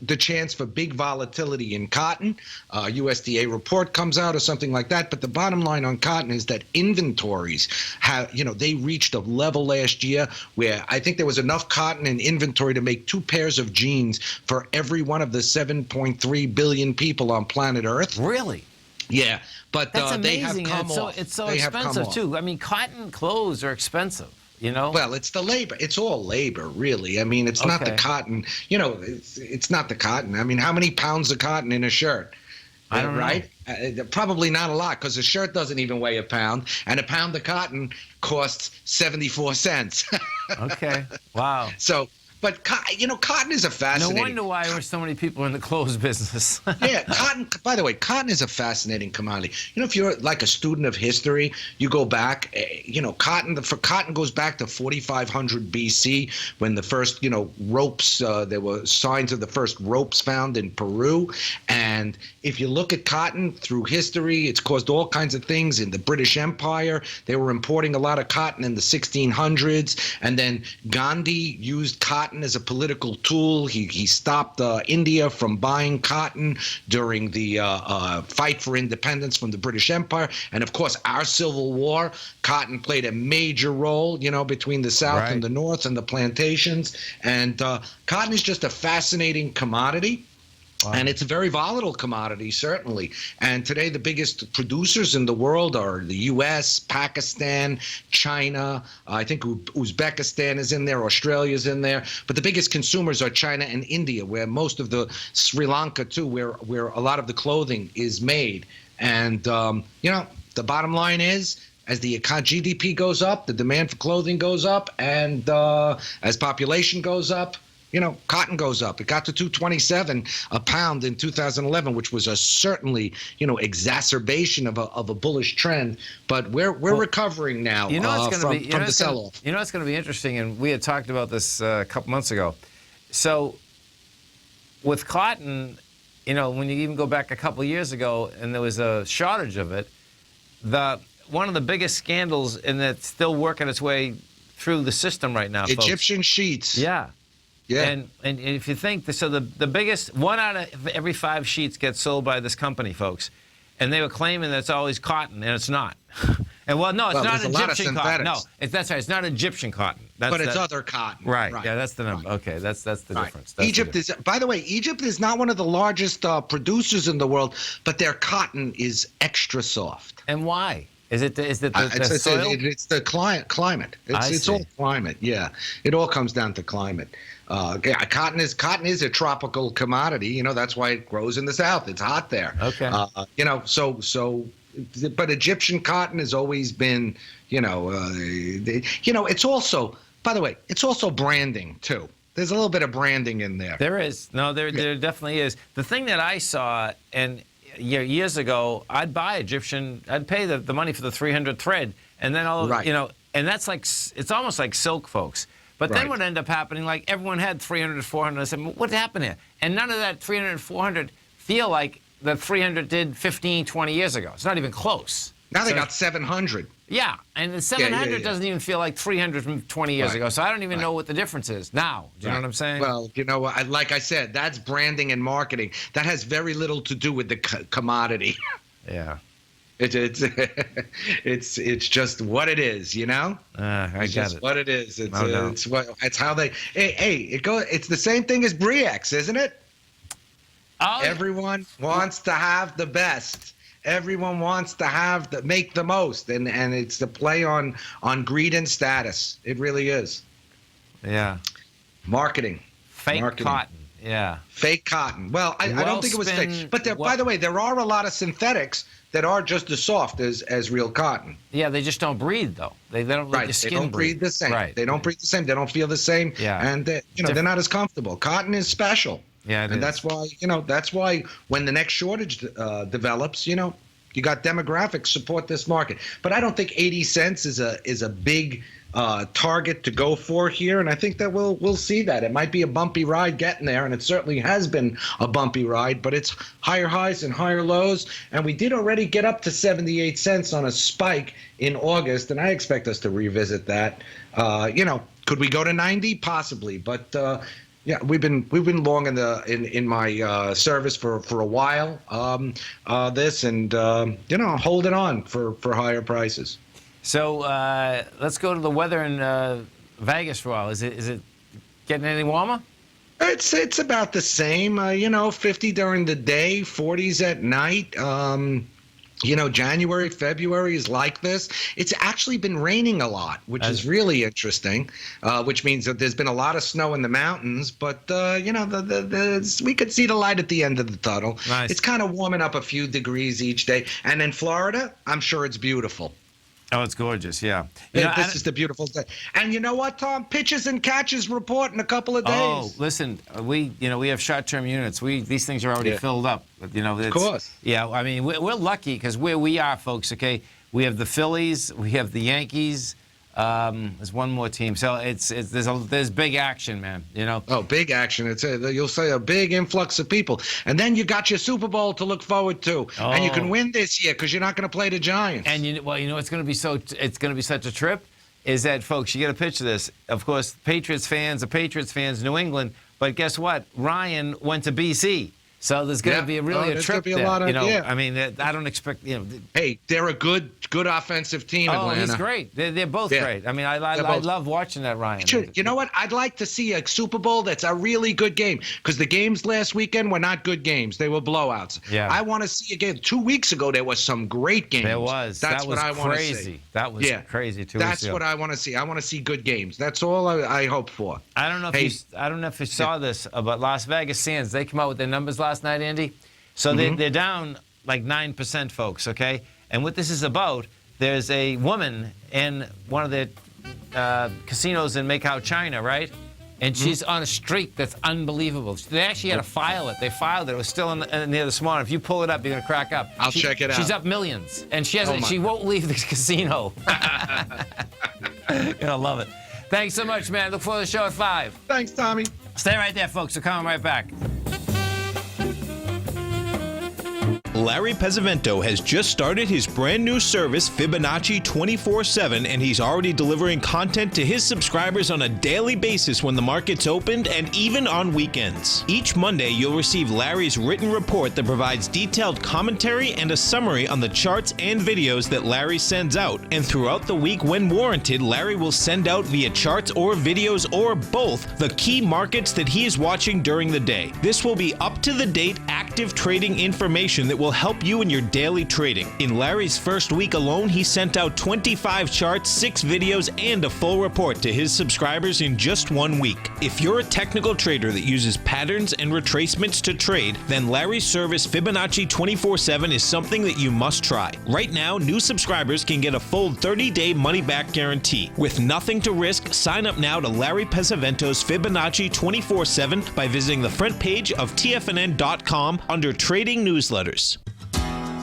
[SPEAKER 6] the chance for big volatility in cotton. USDA report comes out or something like that. But the bottom line on cotton is that inventories have, they reached a level last year where I think there was enough cotton in inventory to make 2 pairs of jeans for every one of the 7.3 billion people on planet Earth.
[SPEAKER 2] Really?
[SPEAKER 6] Yeah, but
[SPEAKER 2] that's
[SPEAKER 6] they have
[SPEAKER 2] amazing.
[SPEAKER 6] come off.
[SPEAKER 2] It's so expensive too. I mean, cotton clothes are expensive.
[SPEAKER 6] Well, it's the labor. It's all labor, really. I mean, it's not the cotton. It's not the cotton. I mean, how many pounds of cotton in a shirt?
[SPEAKER 2] I don't know.
[SPEAKER 6] Probably not a lot, because a shirt doesn't even weigh a pound, and a pound of cotton costs 74 cents.
[SPEAKER 2] Okay. Wow.
[SPEAKER 6] So. But, cotton is a fascinating...
[SPEAKER 2] No wonder why there were so many people in the clothes business.
[SPEAKER 6] Yeah, cotton, by the way, cotton is a fascinating commodity. If you're like a student of history, you go back, cotton goes back to 4500 BC when the first, ropes, there were signs of the first ropes found in Peru. And if you look at cotton through history, it's caused all kinds of things. In the British Empire, they were importing a lot of cotton in the 1600s. And then Gandhi used cotton cotton as a political tool. He stopped India from buying cotton during the fight for independence from the British Empire. And, of course, our Civil War, cotton played a major role, between the South and the North and the plantations. And cotton is just a fascinating commodity. Wow. And it's a very volatile commodity, certainly. And today, the biggest producers in the world are the U.S., Pakistan, China. I think Uzbekistan is in there, Australia's in there. But the biggest consumers are China and India, where most of the Sri Lanka, too, where a lot of the clothing is made. And, the bottom line is, as the GDP goes up, the demand for clothing goes up, and as population goes up, cotton goes up. It got to $227 a pound in 2011, which was a certainly, exacerbation of a bullish trend. But we're recovering now from the sell-off.
[SPEAKER 2] It's going to be interesting, and we had talked about this a couple months ago. So with cotton, when you even go back a couple of years ago, and there was a shortage of it, one of the biggest scandals, and that's still working its way through the system right now,
[SPEAKER 6] Egyptian
[SPEAKER 2] folks.
[SPEAKER 6] Sheets.
[SPEAKER 2] Yeah.
[SPEAKER 6] Yeah.
[SPEAKER 2] And if you think, so the biggest, 1 out of every 5 sheets gets sold by this company, folks. And they were claiming that it's always cotton, and it's not. And it's not Egyptian cotton. No, that's right. It's not Egyptian cotton.
[SPEAKER 6] But it's other cotton.
[SPEAKER 2] Right. Yeah, that's the number. Right. Okay, that's the difference.
[SPEAKER 6] By the way, Egypt is not one of the largest producers in the world, but their cotton is extra soft.
[SPEAKER 2] And why? Is it the soil?
[SPEAKER 6] It's the climate. It's all climate. Yeah, it all comes down to climate. Cotton is a tropical commodity. That's why it grows in the South. It's hot there.
[SPEAKER 2] Okay.
[SPEAKER 6] But Egyptian cotton has always been, it's also, by the way, it's also branding too. There's a little bit of branding in there.
[SPEAKER 2] There is. No, there definitely is. The thing that I saw, and years ago, I'd buy Egyptian, I'd pay the money for the 300 thread, and then and that's like, it's almost like silk, folks. But then what ended up happening, like everyone had 300, 400. I said, what happened here? And none of that 300, 400 feel like the 300 did 15, 20 years ago. It's not even close.
[SPEAKER 6] Now they got 700.
[SPEAKER 2] Yeah, and the 700 doesn't even feel like 300 from 20 years ago. So I don't even know what the difference is now. Do you know what I'm saying?
[SPEAKER 6] Well, like I said, that's branding and marketing. That has very little to do with the commodity.
[SPEAKER 2] Yeah.
[SPEAKER 6] It's just what it is,
[SPEAKER 2] I got
[SPEAKER 6] just
[SPEAKER 2] it.
[SPEAKER 6] What it is. It's how they. It's the same thing as Briex, isn't it?
[SPEAKER 2] Oh,
[SPEAKER 6] everyone wants to have the best. Everyone wants to make the most, and it's the play on greed and status. It really is.
[SPEAKER 2] Yeah.
[SPEAKER 6] Marketing.
[SPEAKER 2] Fake cotton. Yeah.
[SPEAKER 6] Fake cotton. Well, I don't think it was fake. But by the way, there are a lot of synthetics that are just as soft as real cotton.
[SPEAKER 2] Yeah, they just don't breathe, though. They don't let the skin
[SPEAKER 6] They don't breathe the same.
[SPEAKER 2] Right.
[SPEAKER 6] They don't breathe the same. They don't feel the same.
[SPEAKER 2] Yeah.
[SPEAKER 6] And they're not as comfortable. Cotton is special.
[SPEAKER 2] Yeah,
[SPEAKER 6] and that's why when the next shortage develops, you got demographics support this market. But I don't think 80 cents is a big target to go for here, and I think that we'll see that. It might be a bumpy ride getting there, and it certainly has been a bumpy ride, but it's higher highs and higher lows, and we did already get up to 78 cents on a spike in August, and I expect us to revisit that. Could we go to 90? Possibly, but yeah, we've been long in my service for a while. Holding on for higher prices.
[SPEAKER 2] So let's go to the weather in Vegas for a while. Is it getting any warmer?
[SPEAKER 6] It's about the same. 50 during the day, 40s at night. January, February is like this. It's actually been raining a lot, which is really interesting, which means that there's been a lot of snow in the mountains. But, we could see the light at the end of the tunnel.
[SPEAKER 2] Nice.
[SPEAKER 6] It's kind of warming up a few degrees each day. And in Florida, I'm sure it's beautiful.
[SPEAKER 2] Oh, it's gorgeous, yeah.
[SPEAKER 6] This is the beautiful day. And you know what, Tom? Pitches and catches report in a couple of days.
[SPEAKER 2] Oh, listen, we have short-term units. These things are already filled up.
[SPEAKER 6] Of course.
[SPEAKER 2] Yeah, I mean, we're lucky because where we are, folks, okay, we have the Phillies, we have the Yankees. There's one more team. So there's big action, man,
[SPEAKER 6] Oh, big action. You'll say a big influx of people. And then you got your Super Bowl to look forward to. Oh. And you can win this year because you're not going to play the Giants.
[SPEAKER 2] And it's going to be it's going to be such a trip. is that, folks, you got to picture this. Of course, Patriots fans are Patriots fans, New England. But guess what? Ryan went to BC. So there's going to be a trip there. I mean, I don't expect,
[SPEAKER 6] Hey, they're a good offensive team, Atlanta.
[SPEAKER 2] He's great. They're both great. I mean, I love watching that, Ryan.
[SPEAKER 6] Sure. You know what? I'd like to see a Super Bowl that's a really good game, because the games last weekend were not good games. They were blowouts.
[SPEAKER 2] Yeah.
[SPEAKER 6] I want to see a game. 2 weeks ago, there was some great games.
[SPEAKER 2] There was.
[SPEAKER 6] That's what I want to see.
[SPEAKER 2] That was crazy 2 weeks ago.
[SPEAKER 6] That's what I want to see. I want to see good games. That's all I hope for.
[SPEAKER 2] I don't know if you saw this, but Las Vegas Sands, they came out with their numbers last night, Andy. So they're down like 9%, folks, okay? And what this is about, there's a woman in one of the casinos in Macau, China, right? And she's on a streak that's unbelievable. They actually had to file it. They filed it. It was still in there this morning. If you pull it up, you're going to crack up.
[SPEAKER 6] I'll check it out.
[SPEAKER 2] She's up millions. And she won't leave the casino. You're going to love it. Thanks so much, man. Look forward to the show at 5.
[SPEAKER 6] Thanks, Tommy.
[SPEAKER 2] Stay right there, folks. We're coming right back.
[SPEAKER 5] Larry Pesavento has just started his brand new service, Fibonacci 24/7, and he's already delivering content to his subscribers on a daily basis when the market's opened and even on weekends. Each Monday, you'll receive Larry's written report that provides detailed commentary and a summary on the charts and videos that Larry sends out. And throughout the week, when warranted, Larry will send out via charts or videos or both the key markets that he is watching during the day. This will be up-to-the-date active trading information that will help you in your daily trading. In Larry's first week alone, he sent out 25 charts, 6 videos, and a full report to his subscribers in just 1 week. If you're a technical trader that uses patterns and retracements to trade, then Larry's service Fibonacci 24/7 is something that you must try. Right now, new subscribers can get a full 30-day money-back guarantee. With nothing to risk, sign up now to Larry Pesavento's Fibonacci 24/7 by visiting the front page of TFNN.com under Trading Newsletters.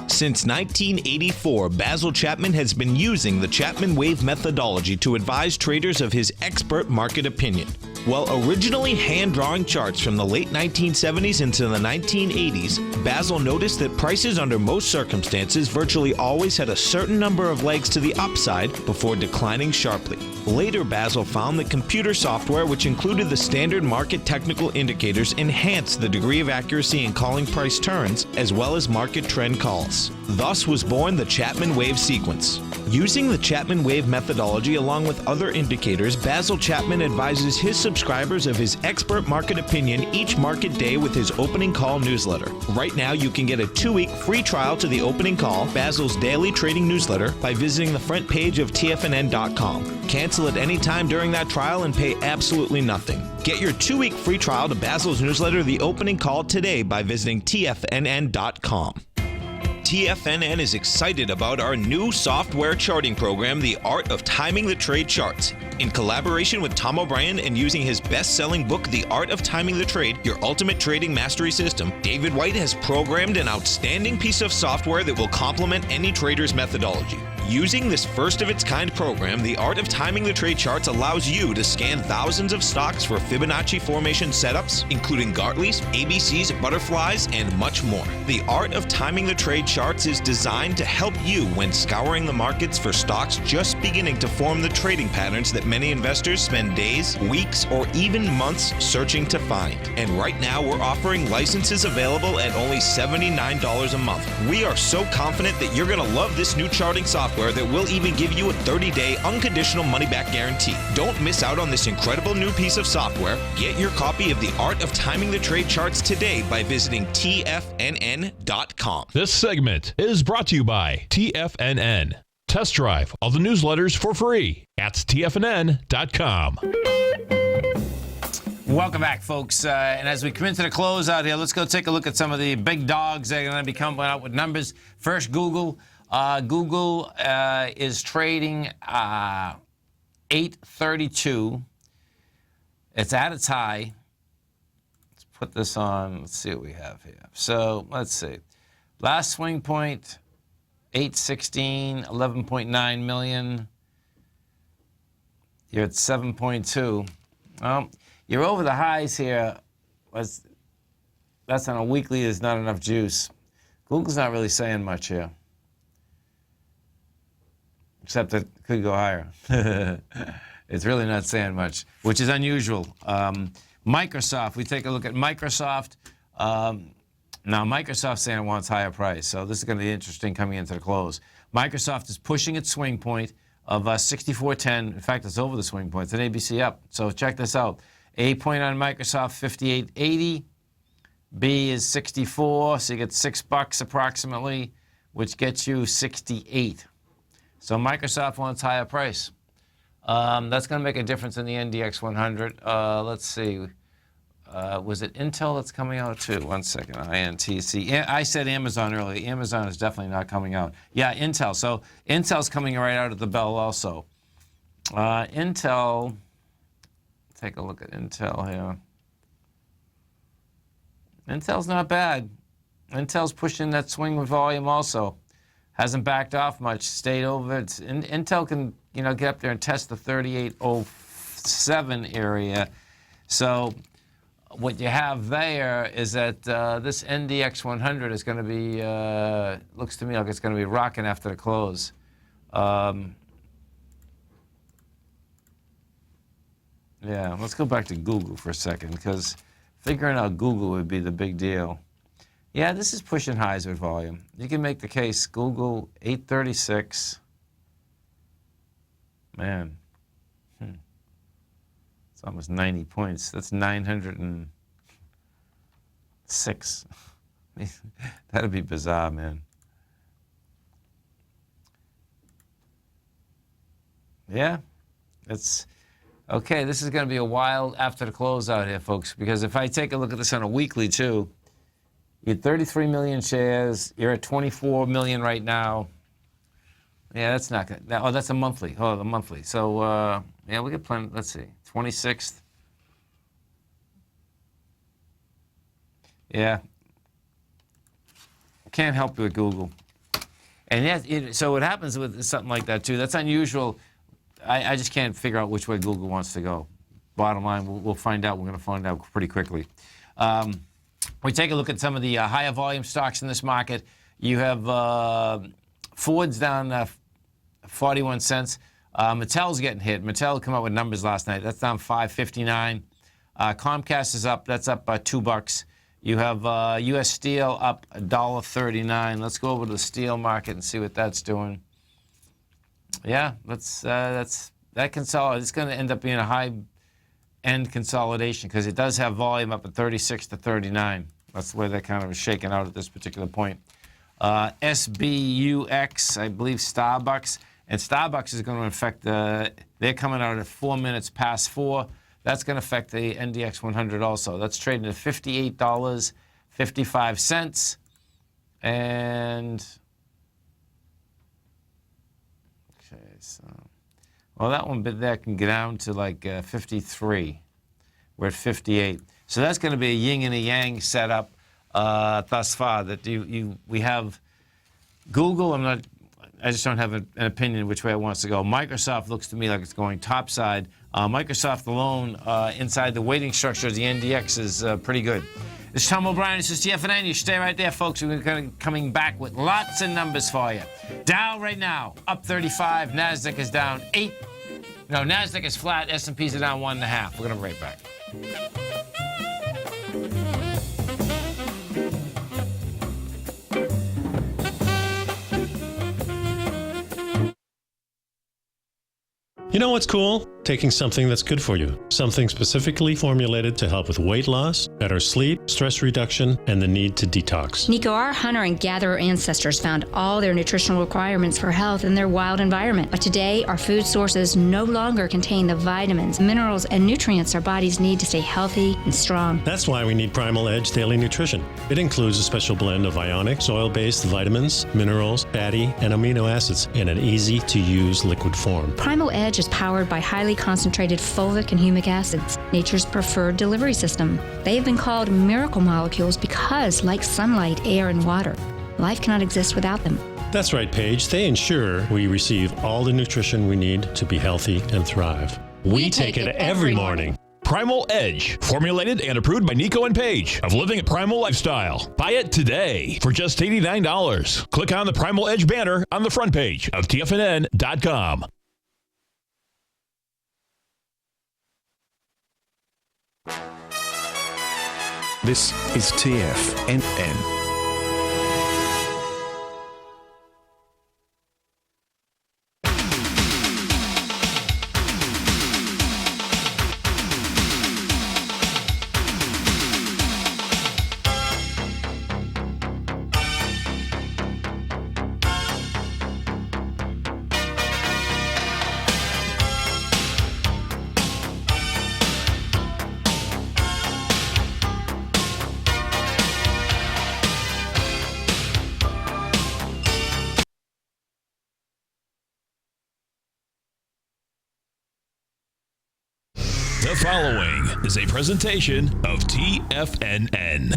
[SPEAKER 5] Since 1984, Basil Chapman has been using the Chapman Wave methodology to advise traders of his expert market opinion. While originally hand-drawing charts from the late 1970s into the 1980s, Basil noticed that prices under most circumstances virtually always had a certain number of legs to the upside before declining sharply. Later, Basil found that computer software, which included the standard market technical indicators, enhanced the degree of accuracy in calling price turns, as well as market trend calls. Thus was born the Chapman Wave sequence. Using the Chapman Wave methodology along with other indicators, Basil Chapman advises his subscribers of his expert market opinion each market day with his opening call newsletter. Right now, you can get a 2-week free trial to the opening call, Basil's daily trading newsletter, by visiting the front page of TFNN.com. Cancel at any time during that trial and pay absolutely nothing. Get your 2-week free trial to Basil's newsletter, The Opening Call, today by visiting TFNN.com. TFNN is excited about our new software charting program, The Art of Timing the Trade Charts. In collaboration with Tom O'Brien and using his best-selling book, The Art of Timing the Trade, Your Ultimate Trading Mastery System, David White has programmed an outstanding piece of software that will complement any trader's methodology. Using this first-of-its-kind program, The Art of Timing the Trade Charts allows you to scan thousands of stocks for Fibonacci formation setups, including Gartley's, ABC's, butterflies, and much more. The Art of Timing the Trade Charts is designed to help you when scouring the markets for stocks just beginning to form the trading patterns that many investors spend days, weeks, or even months searching to find. And right now, we're offering licenses available at only $79 a month. We are so confident that you're going to love this new charting software that will even give you a 30-day unconditional money-back guarantee. Don't miss out on this incredible new piece of software. Get your copy of The Art of Timing the Trade Charts today by visiting TFNN.com.
[SPEAKER 1] This segment is brought to you by TFNN. Test drive all the newsletters for free at TFNN.com.
[SPEAKER 2] Welcome back, folks. And as we come into the closeout here, let's go take a look at some of the big dogs that are going to be coming out with numbers. First, Google. Google is trading 832. It's at its high. Let's put this on. Let's see what we have here. So let's see. Last swing point, 816, 11.9 million. You're at 7.2. Well, you're over the highs here. That's on a weekly. There's not enough juice. Google's not really saying much here. Except that Could go higher. It's really not saying much, which is unusual. Microsoft, we take a look at Microsoft. Now, Microsoft's saying it wants higher price, so this is going to be interesting coming into the close. Microsoft is pushing its swing point of 64.10. In fact, it's over the swing point. It's an ABC up. So check this out. A point on Microsoft, 58.80. B is 64, so you get $6 approximately, which gets you 68. So Microsoft wants higher price. That's going to make a difference in the NDX 100. Let's see. Was it Intel that's coming out too? One second. INTC. I said Amazon earlier. Amazon is definitely not coming out. Yeah, Intel. So Intel's coming right out of the bell also. Intel. Take a look at Intel here. Intel's not bad. Intel's pushing that swing with volume also. Hasn't backed off much. Stayed over it. Intel can, get up there and test the 3807 area. So what you have there is that this NDX 100 is going to be, looks to me like it's going to be rocking after the close. Yeah, let's go back to Google for a second, because figuring out Google would be the big deal. Yeah, this is pushing highs with volume. You can make the case. Google, 836. Man. It's almost 90 points. That's 906. That'd be bizarre, man. Yeah, it's... Okay, this is going to be a while after the close out here, folks, because if I take a look at this on a weekly, too, you had 33 million shares. You're at 24 million right now. Yeah, that's not good. Oh, that's a monthly. Oh, the monthly. So, yeah, we get plenty. Let's see. 26th. Yeah. Can't help you with Google. And yeah, so what happens with something like that, too, that's unusual. I just can't figure out which way Google wants to go. Bottom line, we'll find out. We're going to find out pretty quickly. We take a look at some of the higher volume stocks in this market. You have Ford's down 41 cents. Mattel's getting hit. Mattel came out with numbers last night. That's down $5.59. Comcast is up. That's up $2. You have U.S. Steel up $1.39. Let's go over to the steel market and see what that's doing. Yeah, that consolidate. It's going to end up being a high-end consolidation because it does have volume up at 36 to 39. That's the way that kind of is shaken out at this particular point. SBUX, I believe Starbucks, and Starbucks is going to affect they're coming out at 4 minutes past 4. That's going to affect the NDX 100 also. That's trading at $58.55, and so, well, that one bit there can get down to like 53. We're at 58. So that's going to be a yin and a yang setup thus far. That we have Google. I just don't have an opinion which way it wants to go. Microsoft looks to me like it's going topside. Microsoft alone inside the weighting structure of the NDX is pretty good. This is Tom O'Brien. This is TFNN. You stay right there, folks. We're going to be coming back with lots of numbers for you. Dow right now, up 35. NASDAQ is down 8. No, NASDAQ is flat. S&Ps are down 1.5. We're going to be right back.
[SPEAKER 9] You know what's cool? Taking something that's good for you. Something specifically formulated to help with weight loss, better sleep, stress reduction, and the need to detox.
[SPEAKER 10] Nico, our hunter and gatherer ancestors found all their nutritional requirements for health in their wild environment. But today, our food sources no longer contain the vitamins, minerals, and nutrients our bodies need to stay healthy and strong.
[SPEAKER 9] That's why we need Primal Edge Daily Nutrition. It includes a special blend of ionic, soil-based vitamins, minerals, fatty, and amino acids in an easy-to-use liquid form.
[SPEAKER 10] Primal Edge is powered by highly concentrated fulvic and humic acids, nature's preferred delivery system. They have been called miracle molecules because, like sunlight, air, and water, life cannot exist without them.
[SPEAKER 9] That's right, Paige. They ensure we receive all the nutrition we need to be healthy and thrive. We take it every morning.
[SPEAKER 1] Primal Edge, formulated and approved by Nico and Paige of Living a Primal Lifestyle. Buy it today for just $89. Click on the Primal Edge banner on the front page of TFNN.com.
[SPEAKER 11] This is TFNN.
[SPEAKER 1] The following is a presentation of TFNN.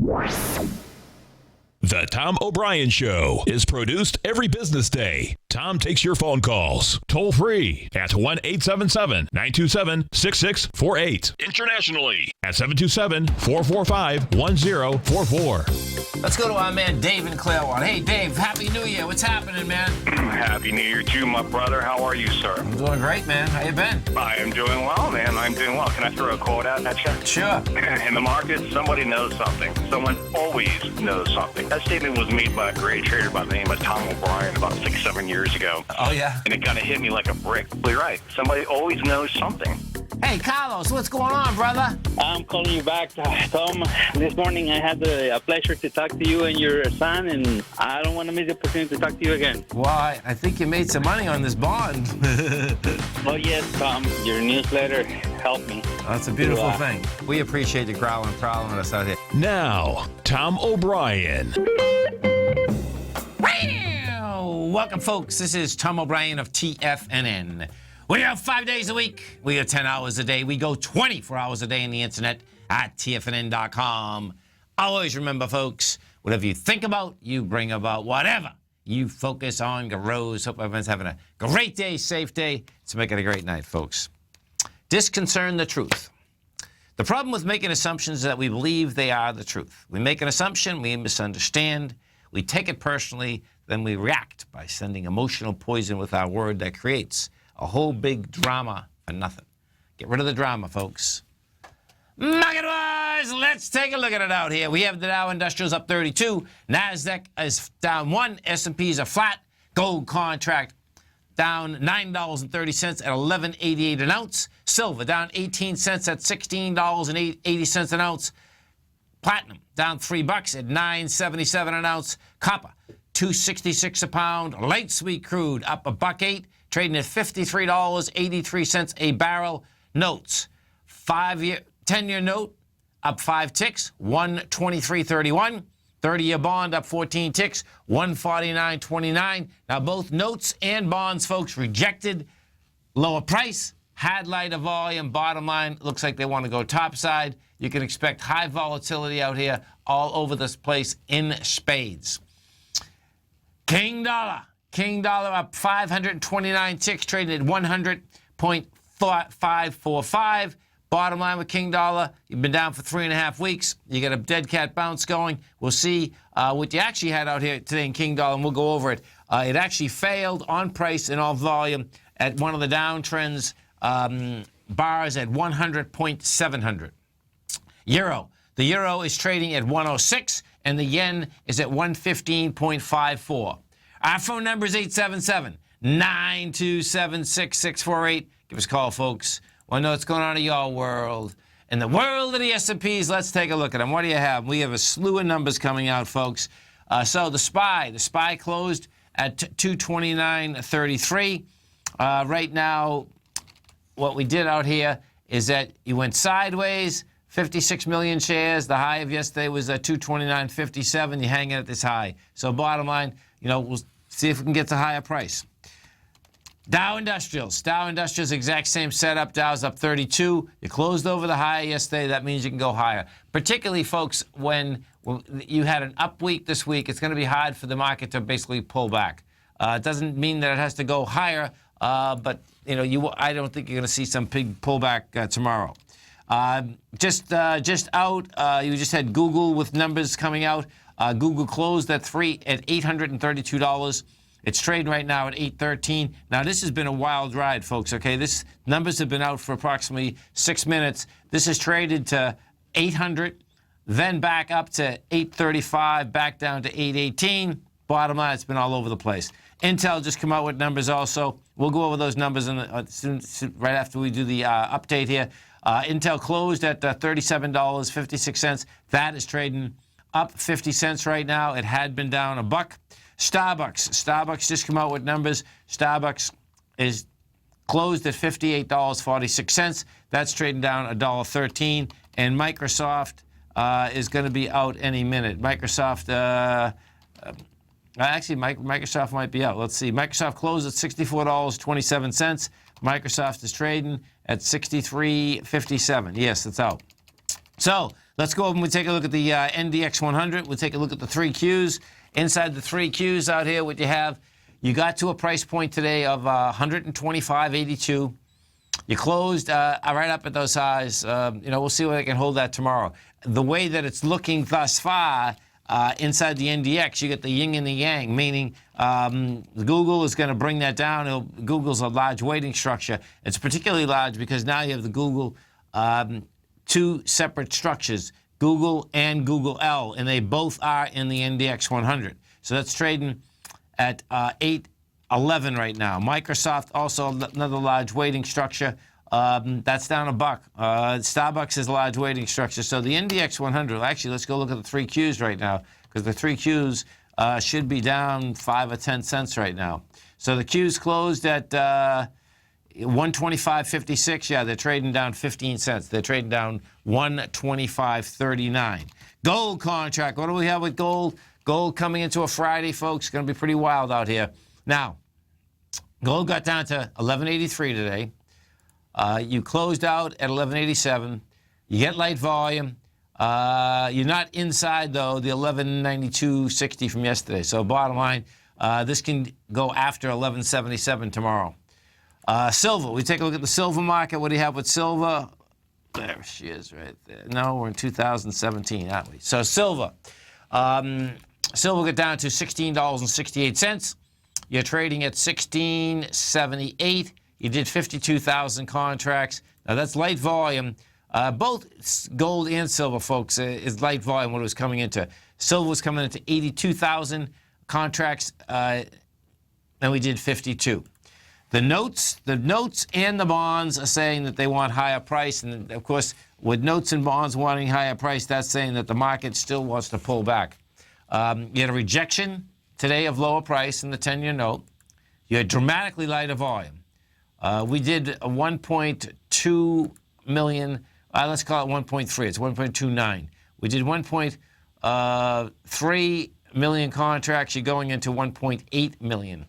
[SPEAKER 1] The Tom O'Brien Show is produced every business day. Tom takes your phone calls toll free at 1-877-927-6648. Internationally at 727-445-1044.
[SPEAKER 2] Let's go to our man Dave in Clearwater. Hey, Dave, Happy New Year. What's happening, man?
[SPEAKER 12] Happy New Year to you, my brother. How are you, sir?
[SPEAKER 2] I'm doing great, man. How you been?
[SPEAKER 12] I am doing well, man. I'm doing well. Can I throw a quote out at you?
[SPEAKER 2] Sure.
[SPEAKER 12] In the market, somebody knows something. Someone always knows something. That statement was made by a great trader by the name of Tom O'Brien about 6-7 years ago.
[SPEAKER 2] Oh, yeah?
[SPEAKER 12] And it kind of hit me like a brick. You're right. Somebody always knows something.
[SPEAKER 2] Hey, Carlos, what's going on, brother?
[SPEAKER 13] I'm calling you back, Tom. This morning I had the pleasure to talk to you and your son, and I don't want to miss the opportunity to talk to you again.
[SPEAKER 2] Well, I think you made some money on this bond.
[SPEAKER 13] Oh, yes, Tom. Your newsletter helped me.
[SPEAKER 2] That's a beautiful thing. We appreciate you growling and prowling with us out here.
[SPEAKER 1] Now, Tom O'Brien.
[SPEAKER 2] Welcome, folks. This is Tom O'Brien of TFNN. We are 5 days a week. We are 10 hours a day. We go 24 hours a day on the internet at TFNN.com. Always remember, folks, whatever you think about, you bring about. Whatever you focus on grows. Hope everyone's having a great day, safe day. Let's make it a great night, folks. Disconcern the truth. The problem with making assumptions is that we believe they are the truth. We make an assumption, we misunderstand, we take it personally, then we react by sending emotional poison with our word that creates a whole big drama for nothing. Get rid of the drama, folks. Market-wise, let's take a look at it out here. We have the Dow Industrials up 32. NASDAQ is down 1. S&Ps are flat. Gold contract down $9.30 at $11.88 an ounce. Silver down 18 cents at $16.80 an ounce. Platinum down $3 at $9.77 an ounce. Copper $2.66 a pound. Light sweet crude up $1.08, trading at $53.83 a barrel. Notes: 10-year note up 5 ticks, 123.31. 30-year bond up 14 ticks, 149.29. Now both notes and bonds, folks, rejected. Lower price, had lighter volume. Bottom line, looks like they want to go topside. You can expect high volatility out here all over this place in spades. King dollar up 529 ticks, trading at 100.545. Bottom line with King Dollar, you've been down for 3.5 weeks. You got a dead cat bounce going. We'll see what you actually had out here today in King Dollar, and we'll go over it. It actually failed on price and all volume at one of the downtrends bars at 100.700. Euro. The euro is trading at 106, and the yen is at 115.54. Our phone number is 877-927-6648. Give us a call, folks. Want to know what's going on in your world. In the world of the S&Ps, let's take a look at them. What do you have? We have a slew of numbers coming out, folks. So the SPY closed at 229.33. Right now, what we did out here is that you went sideways, 56 million shares. The high of yesterday was 229.57. You're hanging at this high. So bottom line, we'll see if we can get to a higher price. Dow Industrials, exact same setup. Dow's up 32. You closed over the high yesterday. That means you can go higher. Particularly, folks, when you had an up week this week, it's going to be hard for the market to basically pull back. It doesn't mean that it has to go higher, but I don't think you're going to see some big pullback tomorrow. Just out, you just had Google with numbers coming out. Google closed at $832. It's trading right now at $813. Now, this has been a wild ride, folks, okay? This numbers have been out for approximately 6 minutes. This has traded to $800, then back up to 835, back down to 818. Bottom line, it's been all over the place. Intel just come out with numbers also. We'll go over those numbers right after we do the update here. Intel closed at $37.56. That is trading up 50 cents right now. It had been down a buck. Starbucks just come out with numbers. Starbucks is closed at $58.46. That's trading down $1.13. And Microsoft is going to be out any minute. Microsoft might be out. Let's see. Microsoft closed at $64.27. Microsoft is trading at $63.57. Yes, it's out. So let's go over and we take a look at the NDX 100. We'll take a look at the 3 Qs. Inside the 3 Qs out here, what you have, you got to a price point today of 125.82. You closed right up at those highs. We'll see whether they can hold that tomorrow. The way that it's looking thus far, inside the NDX, you get the yin and the yang, meaning Google is going to bring that down. Google's a large weighting structure. It's particularly large because now you have the Google 2 separate structures, Google and Google L, and they both are in the NDX 100. So that's trading at 811 right now. Microsoft, also another large weighting structure. That's down a buck. Starbucks is a large weighting structure. So the NDX 100, actually, let's go look at the 3 Qs right now, because the 3 Qs should be down 5 or 10 cents right now. So the Qs closed at 125.56. Yeah, they're trading down 15 cents. They're trading down 125.39. Gold contract. What do we have with gold? Gold coming into a Friday, folks. Going to be pretty wild out here. Now, gold got down to 1183 today. You closed out at 1187. You get light volume. You're not inside, though, the 1192.60 from yesterday. So bottom line, this can go after 1177 tomorrow. Silver. We take a look at the silver market. What do you have with silver? There she is right there. No, we're in 2017, aren't we? So silver. Silver got down to $16.68. You're trading at $16.78. You did 52,000 contracts. Now, that's light volume. Both gold and silver, folks, is light volume what it was coming into. Silver was coming into 82,000 contracts, and we did 52. The notes and the bonds are saying that they want higher price. And, of course, with notes and bonds wanting higher price, that's saying that the market still wants to pull back. You had a rejection today of lower price in the 10-year note. You had dramatically lighter volume. We did a 1.2 million, let's call it 1.3. It's 1.29. We did 1.3 million contracts. You're going into 1.8 million.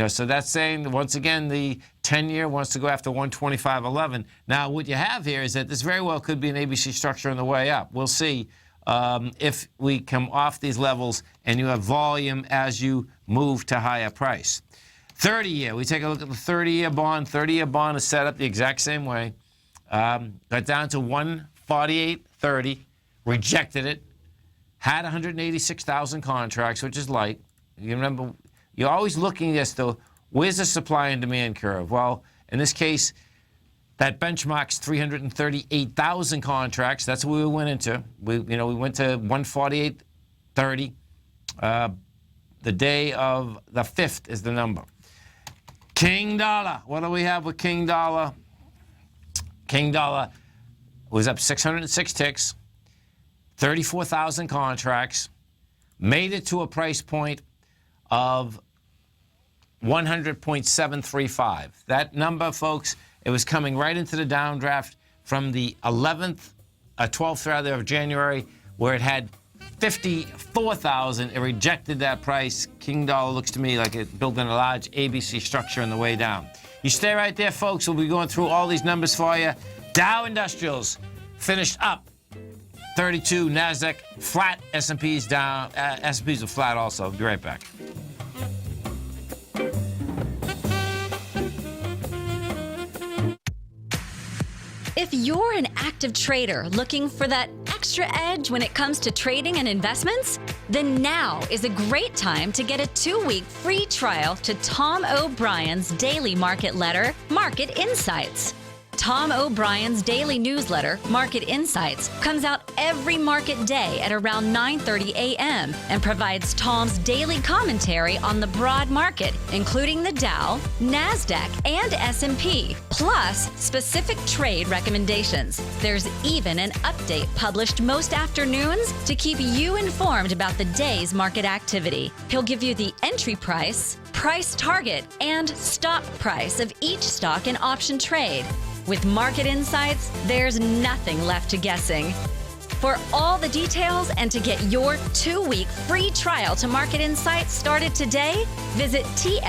[SPEAKER 2] So that's saying, once again, the 10-year wants to go after 125.11. Now, what you have here is that this very well could be an ABC structure on the way up. We'll see if we come off these levels and you have volume as you move to higher price. 30-year, we take a look at the 30-year bond. 30-year bond is set up the exact same way. Got down to 148.30, rejected it, had 186,000 contracts, which is light. You remember, you're always looking at this, though, where's the supply and demand curve? Well, in this case, that benchmark's 338,000 contracts. That's what we went into. We went to 148.30. The day of the 5th is the number. King Dollar. What do we have with King Dollar? King Dollar was up 606 ticks, 34,000 contracts, made it to a price point of 100.735. That number, folks, it was coming right into the downdraft from the 12th rather of January, where it had 54,000. It rejected that price. King Dollar looks to me like it's building a large ABC structure on the way down. You stay right there, folks. We'll be going through all these numbers for you. Dow Industrials finished up 32. NASDAQ flat. S&P's down. S&P's are flat also. I'll be right back.
[SPEAKER 4] If you're an active trader looking for that extra edge when it comes to trading and investments, then now is a great time to get a 2-week free trial to Tom O'Brien's daily market letter, Market Insights. Tom O'Brien's daily newsletter, Market Insights, comes out every market day at around 9:30 a.m. and provides Tom's daily commentary on the broad market, including the Dow, NASDAQ, and S&P, plus specific trade recommendations. There's even an update published most afternoons to keep you informed about the day's market activity. He'll give you the entry price, price target, and stop price of each stock and option trade. With Market Insights, there's nothing left to guessing. For all the details and to get your 2-week free trial to Market Insights started today, visit TFNN.com.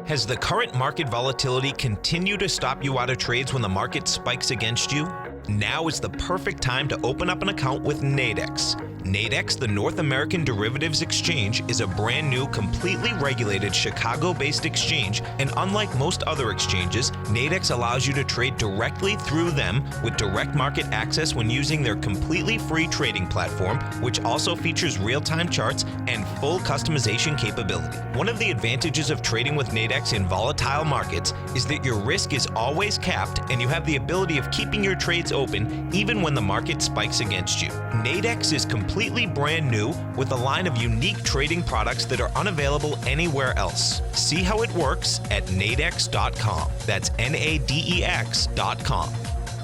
[SPEAKER 5] Has the current market volatility continued to stop you out of trades when the market spikes against you? Now is the perfect time to open up an account with Nadex. Nadex, the North American Derivatives Exchange, is a brand new, completely regulated Chicago-based exchange, and unlike most other exchanges, Nadex allows you to trade directly through them with direct market access when using their completely free trading platform, which also features real-time charts and full customization capability. One of the advantages of trading with Nadex in volatile markets is that your risk is always capped and you have the ability of keeping your trades open even when the market spikes against you. Nadex is completely brand new with a line of unique trading products that are unavailable anywhere else. See how it works at nadex.com. That's NADEX.com.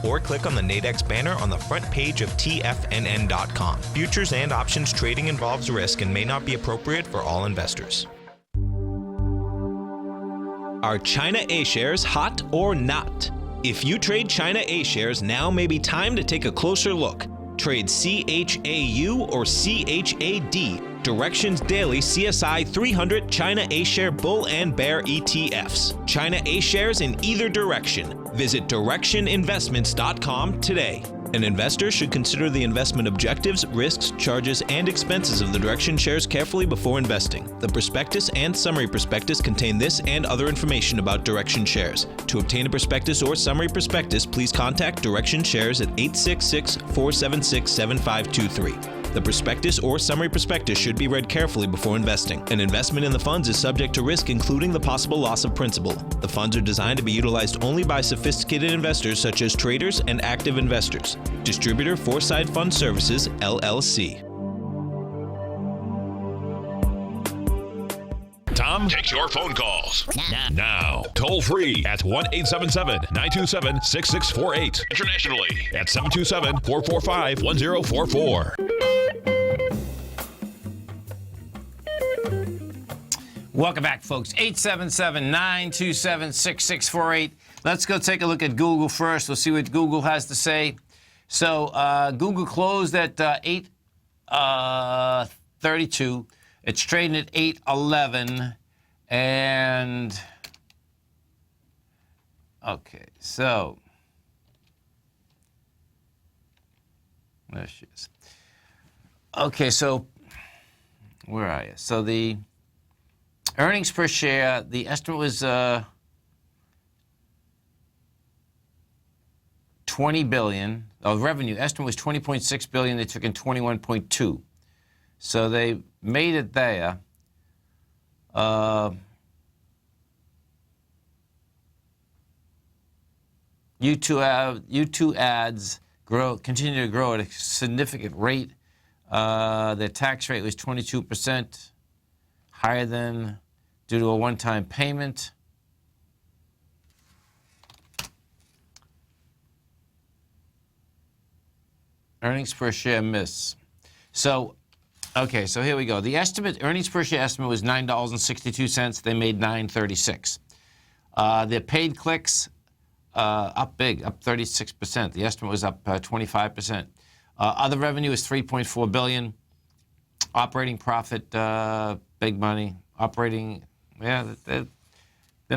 [SPEAKER 5] Or click on the Nadex banner on the front page of TFNN.com. Futures and options trading involves risk and may not be appropriate for all investors. Are China A-shares hot or not? If you trade China A-shares, now may be time to take a closer look. Trade CHAU or CHAD, Directions Daily CSI 300 China A-share Bull and Bear ETFs. China A-shares in either direction. Visit directioninvestments.com today. An investor should consider the investment objectives, risks, charges, and expenses of the Direction shares carefully before investing. The prospectus and summary prospectus contain this and other information about Direction shares. To obtain a prospectus or summary prospectus, please contact Direction shares at 866-476-7523. The prospectus or summary prospectus should be read carefully before investing. An investment in the funds is subject to risk, including the possible loss of principal. The funds are designed to be utilized only by sophisticated investors such as traders and active investors. Distributor Foreside Fund Services, LLC.
[SPEAKER 1] Tom takes your phone calls now. Toll free at 1-877-927-6648. Internationally at 727-445-1044.
[SPEAKER 2] Welcome back, folks. 877-927-6648. Let's go take a look at Google first. We'll see what Google has to say. So Google closed at 8:32. It's trading at 8:11. And, okay, so, there she is. Okay, so, where are you? So the earnings per share, the estimate was 20 billion. Oh, revenue estimate was 20.6 billion. They took in 21.2. So they made it there. YouTube ads continue to grow at a significant rate. Their tax rate was 22%, higher than due to a one-time payment. Earnings per share miss. So, okay, so here we go. The earnings per share estimate was $9.62. They made $9.36. Their paid clicks up big, up 36%. The estimate was up 25%. Other revenue is $3.4 billion. Operating profit, big money. Operating, yeah, they're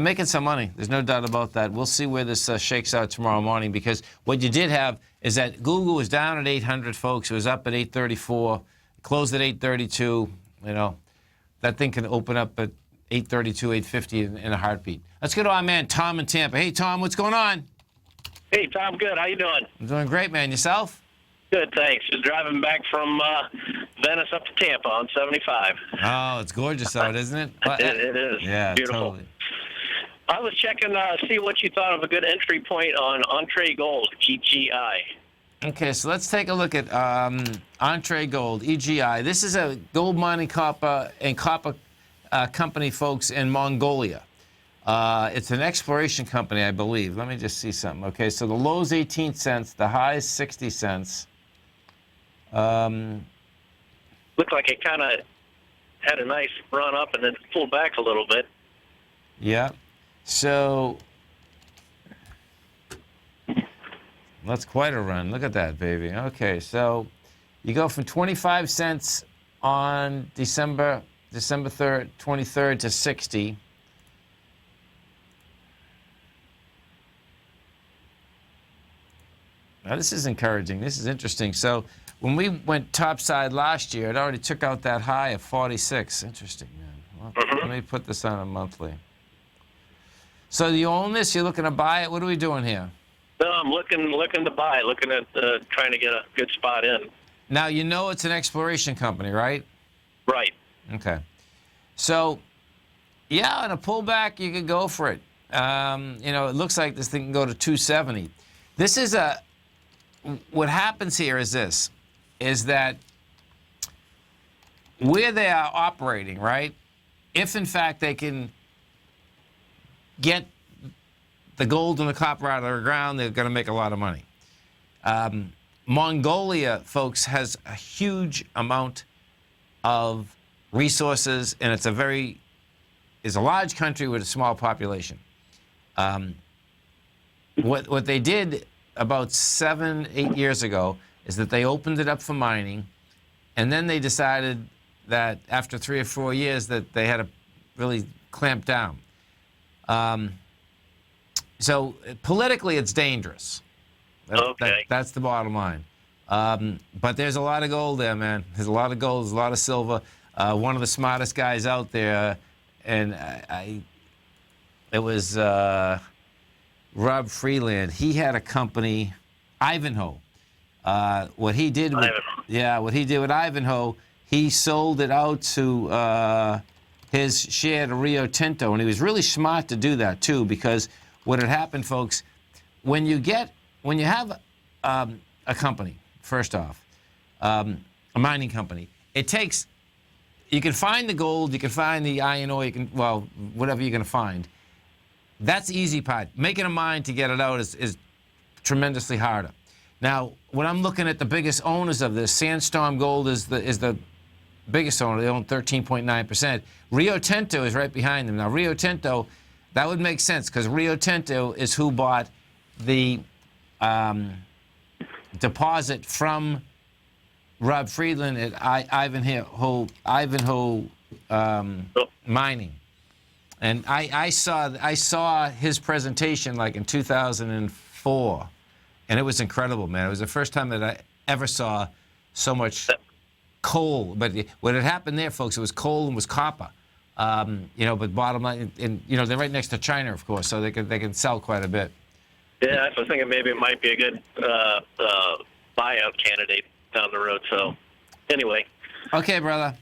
[SPEAKER 2] making some money. There's no doubt about that. We'll see where this shakes out tomorrow morning, because what you did have is that Google was down at 800, folks. It was up at 834, closed at 832. You know, that thing can open up at 832, 850 in a heartbeat. Let's go to our man, Tom in Tampa. Hey, Tom, what's going on?
[SPEAKER 12] Hey, Tom, good. How you doing?
[SPEAKER 2] I'm doing great, man. Yourself?
[SPEAKER 12] Good, thanks. Just driving back from Venice up to Tampa on 75.
[SPEAKER 2] Oh, it's gorgeous out, isn't it?
[SPEAKER 12] It is.
[SPEAKER 2] Yeah,
[SPEAKER 12] beautiful.
[SPEAKER 2] Totally.
[SPEAKER 12] I was checking, see what you thought of a good entry point on Entree Gold, EGI.
[SPEAKER 2] Okay, so let's take a look at Entree Gold, EGI. This is a gold mining copper company, folks, in Mongolia. It's an exploration company, I believe. Let me just see something. Okay, so the low is 18 cents, the high is 60 cents.
[SPEAKER 12] Looked like it kind of had a nice run up and then pulled back a little bit.
[SPEAKER 2] Yeah. So that's quite a run. Look at that, baby. Okay, so you go from 25 cents on December 3rd, 23rd to 60. Now, this is encouraging. This is interesting. So when we went topside last year, it already took out that high of 46. Interesting, man. Well, let me put this on a monthly. So you own this? You're looking to buy it? What are we doing here?
[SPEAKER 12] No, I'm looking to buy, looking at trying to get a good spot in.
[SPEAKER 2] Now, you know it's an exploration company, right?
[SPEAKER 12] Right.
[SPEAKER 2] Okay. So, yeah, on a pullback, you could go for it. It looks like this thing can go to 270. This is what happens here is this, is that where they are operating, right, if in fact they can get the gold and the copper out of the ground, they're going to make a lot of money. Mongolia, folks, has a huge amount of resources, and it's a large country with a small population. What they did about 7-8 years ago is that they opened it up for mining, and then they decided that after 3 or 4 years that they had to really clamp down. So politically, it's dangerous. That's the bottom line. But there's a lot of gold there, man. There's a lot of gold. There's a lot of silver. One of the smartest guys out there, and it was Rob Freeland. He had a company, Ivanhoe. What he did with Ivanhoe, he sold it out to his share to Rio Tinto, and he was really smart to do that too, because what had happened, folks, when you have a company, first off, a mining company, you can find the gold, you can find the iron ore, whatever you're going to find. That's the easy part. Making a mine to get it out is tremendously harder. Now, when I'm looking at the biggest owners of this, Sandstorm Gold is the biggest owner. They own 13.9%. Rio Tinto is right behind them. Now, Rio Tinto, that would make sense because Rio Tinto is who bought the deposit from Rob Friedland at Ivanhoe Mining. And I saw his presentation like in 2004, and it was incredible, man. It was the first time that I ever saw so much coal. But what had happened there, folks, it was coal and was copper. But bottom line, and they're right next to China, of course, so they can sell quite a bit.
[SPEAKER 12] Yeah, I was thinking maybe it might be a good buyout candidate down the road. So, anyway.
[SPEAKER 2] Okay, brother.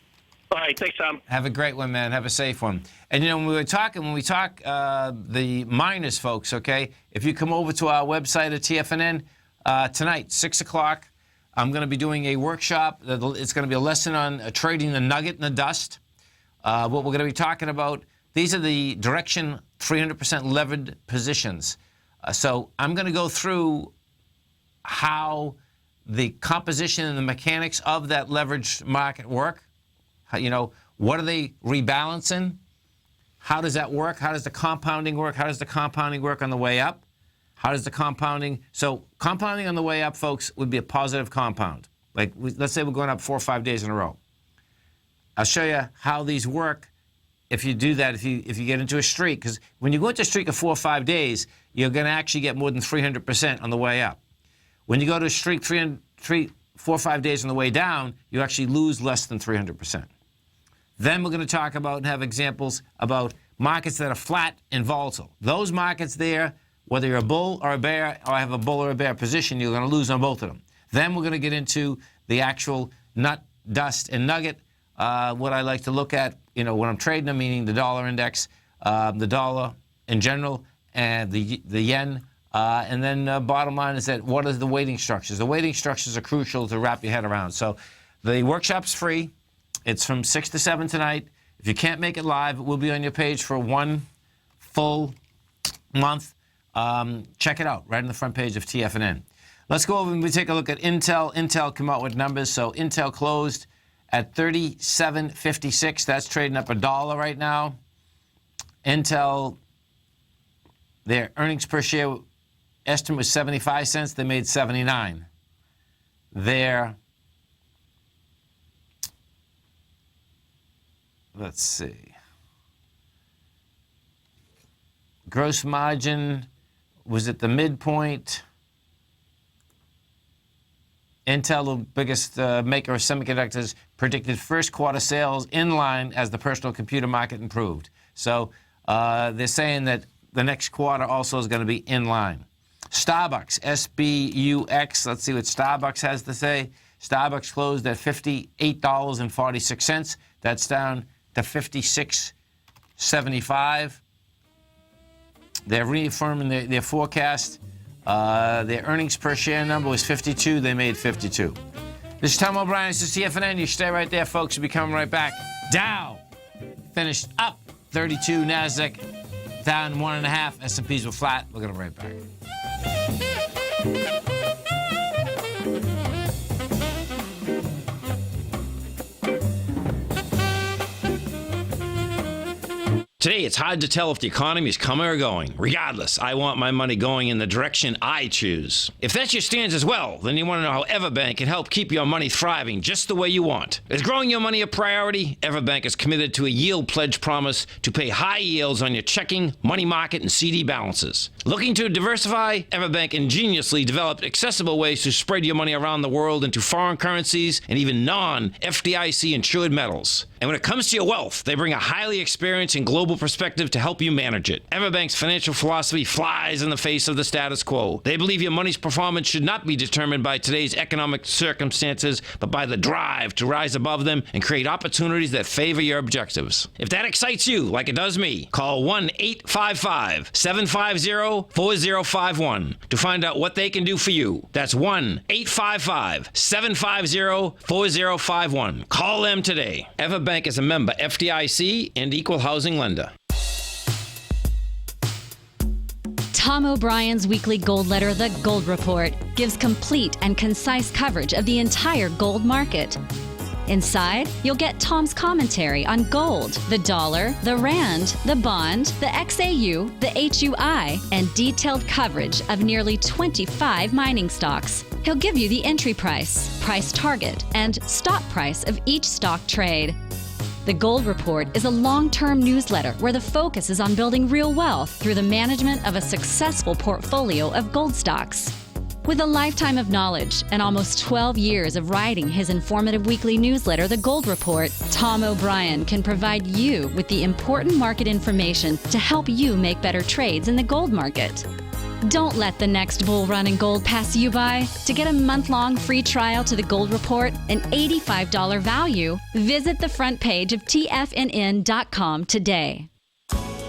[SPEAKER 12] All right, thanks, Tom.
[SPEAKER 2] Have a great one, man. Have a safe one. And when we talk the miners, folks, okay, if you come over to our website at TFNN tonight, 6 o'clock, I'm going to be doing a workshop. It's going to be a lesson on trading the nugget and the dust. What we're going to be talking about, these are the direction 300% levered positions. So I'm going to go through how the composition and the mechanics of that leveraged market work. What are they rebalancing? How does that work? How does the compounding work? How does the compounding work on the way up? How does the compounding... So compounding on the way up, folks, would be a positive compound. Like, let's say we're going up 4 or 5 days in a row. I'll show you how these work if you do that, if you get into a streak. Because when you go into a streak of 4 or 5 days, you're going to actually get more than 300% on the way up. When you go to a streak 4 or 5 days on the way down, you actually lose less than 300%. Then we're going to talk about and have examples about markets that are flat and volatile. Those markets there, whether you're a bull or a bear, or have a bull or a bear position, you're going to lose on both of them. Then we're going to get into the actual nut dust, and nugget. What I like to look at, when I'm trading them, meaning the dollar index, the dollar in general, and the yen. And then bottom line is that what are the weighting structures? The weighting structures are crucial to wrap your head around. So the workshop's free. It's from 6 to 7 tonight. If you can't make it live, it will be on your page for 1 full month. Check it out, right on the front page of TFNN. Let's go over and we take a look at Intel. Intel come out with numbers. So Intel closed at $37.56. That's trading up $1 right now. Intel, their earnings per share estimate was 75 cents. They made 79. Their, let's see, gross margin was at the midpoint. Intel, the biggest maker of semiconductors, predicted first quarter sales in line as the personal computer market improved. So they're saying that the next quarter also is going to be in line. Starbucks, SBUX, let's see what Starbucks has to say. Starbucks closed at $58.46. That's down to $56.75. They're reaffirming their forecast. Their earnings per share number was 52. They made 52. This is Tom O'Brien. This is TFNN. You stay right there, folks. We'll be coming right back. Dow finished up 32. NASDAQ down 1.5. S&Ps were flat. We're going to be right back.
[SPEAKER 7] Today, it's hard to tell if the economy is coming or going. Regardless, I want my money going in the direction I choose. If that's your stance as well, then you want to know how EverBank can help keep your money thriving just the way you want. Is growing your money a priority? EverBank is committed to a yield pledge promise to pay high yields on your checking, money market, and CD balances. Looking to diversify? EverBank ingeniously developed accessible ways to spread your money around the world into foreign currencies and even non-FDIC insured metals. And when it comes to your wealth, they bring a highly experienced and global perspective to help you manage it. EverBank's financial philosophy flies in the face of the status quo. They believe your money's performance should not be determined by today's economic circumstances, but by the drive to rise above them and create opportunities that favor your objectives. If that excites you, like it does me, call 1-855-750-4051 to find out what they can do for you. That's 1-855-750-4051. Call them today. EverBank is a member FDIC and equal housing lender.
[SPEAKER 4] Tom O'Brien's weekly gold letter, The Gold Report, gives complete and concise coverage of the entire gold market. Inside, you'll get Tom's commentary on gold, the dollar, the rand, the bond, the XAU, the HUI, and detailed coverage of nearly 25 mining stocks. He'll give you the entry price, price target, and stop price of each stock trade. The Gold Report is a long-term newsletter where the focus is on building real wealth through the management of a successful portfolio of gold stocks. With a lifetime of knowledge and almost 12 years of writing his informative weekly newsletter, The Gold Report, Tom O'Brien can provide you with the important market information to help you make better trades in the gold market. Don't let the next bull run in gold pass you by. To get a month-long free trial to The Gold Report, an $85 value, visit the front page of TFNN.com today.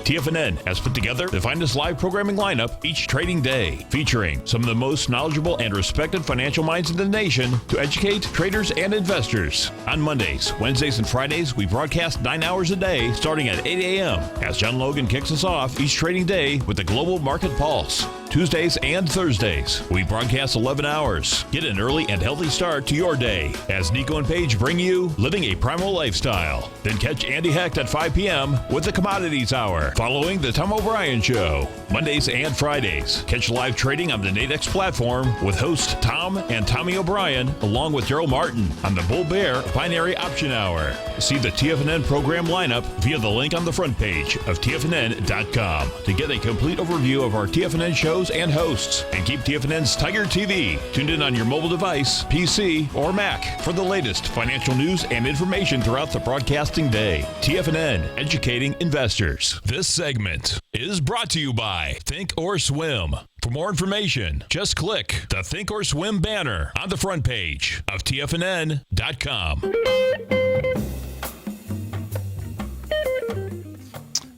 [SPEAKER 1] TFNN has put together the finest live programming lineup each trading day, featuring some of the most knowledgeable and respected financial minds in the nation to educate traders and investors. On Mondays, Wednesdays, and Fridays, we broadcast 9 hours a day starting at 8 a.m. as John Logan kicks us off each trading day with the Global Market Pulse. Tuesdays and Thursdays, we broadcast 11 hours. Get an early and healthy start to your day as Nico and Paige bring you Living a Primal Lifestyle. Then catch Andy Hecht at 5 p.m. with the Commodities Hour, following the Tom O'Brien Show. Mondays and Fridays, catch live trading on the Nadex platform with host Tom and Tommy O'Brien, along with Daryl Martin on the Bull Bear Binary Option Hour. See the TFNN program lineup via the link on the front page of TFNN.com to get a complete overview of our TFNN shows and hosts. And keep TFNN's Tiger TV tuned in on your mobile device, PC, or Mac for the latest financial news and information throughout the broadcasting day. TFNN, educating investors. This segment is brought to you by Think or Swim. For more information, just click the Think or Swim banner on the front page of TFNN.com.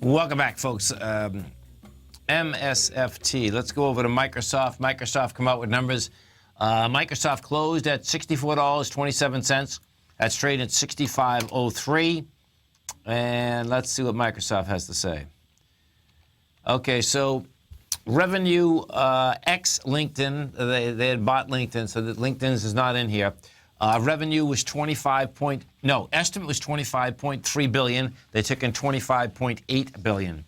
[SPEAKER 2] Welcome back, folks. MSFT. Let's go over to Microsoft. Microsoft come out with numbers. Microsoft closed at $64.27. That's traded at $65.03. And let's see what Microsoft has to say. Okay, so revenue ex LinkedIn. They had bought LinkedIn, so that LinkedIn's is not in here. Revenue was estimate was $25.3 billion. They took in $25.8 billion.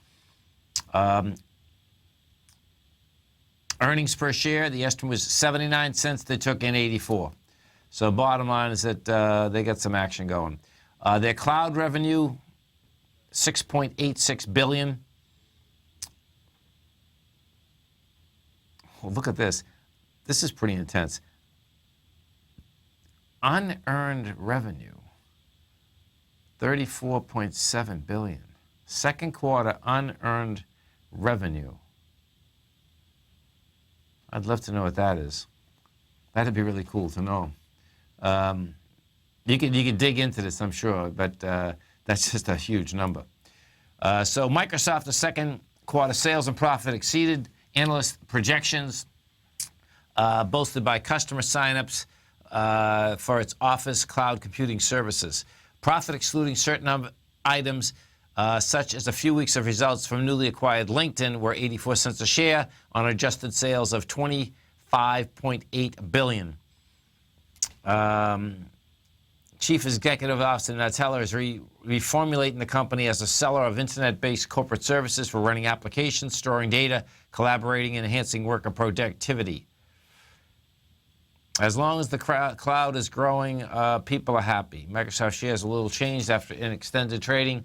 [SPEAKER 2] Earnings per share, the estimate was 79 cents. They took in 84. So bottom line is that they got some action going. Their cloud revenue, $6.86 billion. Well, look at this. This is pretty intense. Unearned revenue, $34.7 billion. Second quarter unearned revenue. I'd love to know what that is. That'd be really cool to know. You can dig into this, I'm sure, but that's just a huge number. So Microsoft, the second quarter sales and profit exceeded analyst projections, boosted by customer signups for its Office cloud computing services. Profit excluding certain items, such as a few weeks of results from newly acquired LinkedIn, were 84 cents a share on adjusted sales of $25.8 billion. Chief Executive Officer Nutella is reformulating the company as a seller of internet-based corporate services for running applications, storing data, collaborating, and enhancing worker productivity. As long as the cloud is growing, people are happy. Microsoft shares a little changed after an extended trading.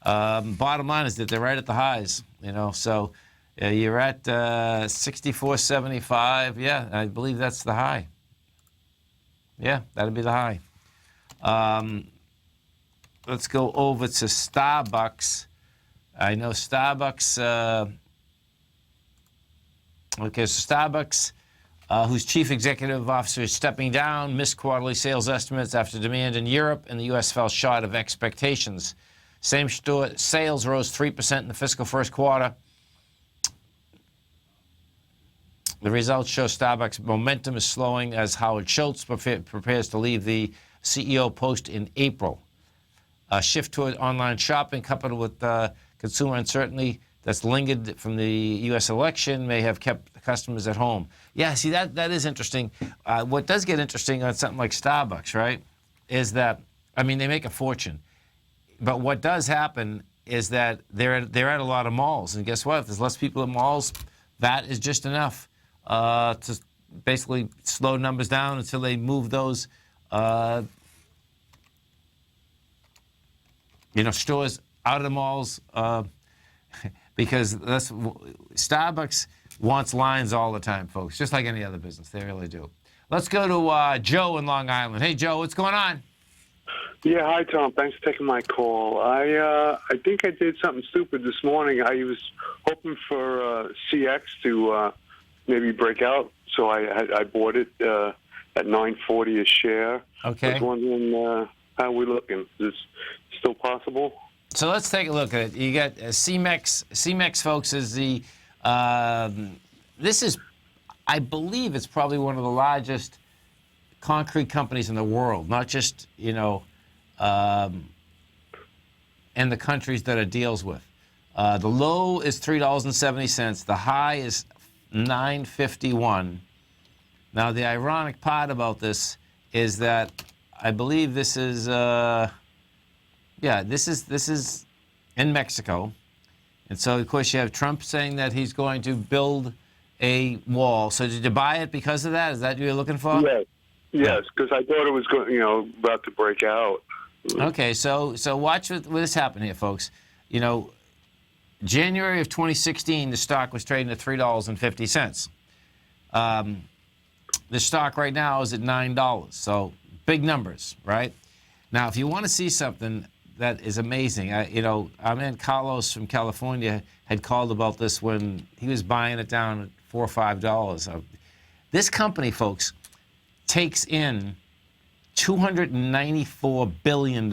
[SPEAKER 2] Bottom line is that they're right at the highs, so you're at 64.75. Yeah, I believe that's the high. Yeah, that'll be the high. Let's go over to Starbucks. I know Starbucks. Okay, so Starbucks, whose chief executive officer is stepping down, missed quarterly sales estimates after demand in Europe and the U.S. fell short of expectations. Same-store sales rose 3% in the fiscal first quarter. The results show Starbucks' momentum is slowing as Howard Schultz prepares to leave the CEO post in April. A shift toward online shopping, coupled with consumer uncertainty that's lingered from the U.S. election, may have kept customers at home. Yeah, see, that is interesting. What does get interesting on something like Starbucks, right, is that, they make a fortune. But what does happen is that they're at a lot of malls. And guess what? If there's less people at malls, that is just enough to basically slow numbers down until they move those stores out of the malls, because Starbucks wants lines all the time, folks, just like any other business. They really do. Let's go to Joe in Long Island. Hey, Joe, what's going on?
[SPEAKER 14] Yeah, hi, Tom. Thanks for taking my call. I think I did something stupid this morning. I was hoping for CX to maybe break out, so I bought it at $9.40 a share.
[SPEAKER 2] Okay.
[SPEAKER 14] I was wondering how we're looking. Is this still possible?
[SPEAKER 2] So let's take a look at it. You got CMEX. CMEX, folks, is the this is, I believe, it's probably one of the largest concrete companies in the world, not just in the countries that it deals with. The low is $3.70. The high is $9.51. Now, the ironic part about this is that I believe this is this is in Mexico. And so, of course, you have Trump saying that he's going to build a wall. So did you buy it because of that? Is that what you're looking for?
[SPEAKER 14] Yes, because I thought it was going, about to break out.
[SPEAKER 2] Okay, so watch what this happen here, folks. January of 2016, the stock was trading at $3.50. The stock right now is at $9. So big numbers, right? Now, if you want to see something that is amazing, our man Carlos from California had called about this when he was buying it down at or $5. This company, folks, takes in $294 billion.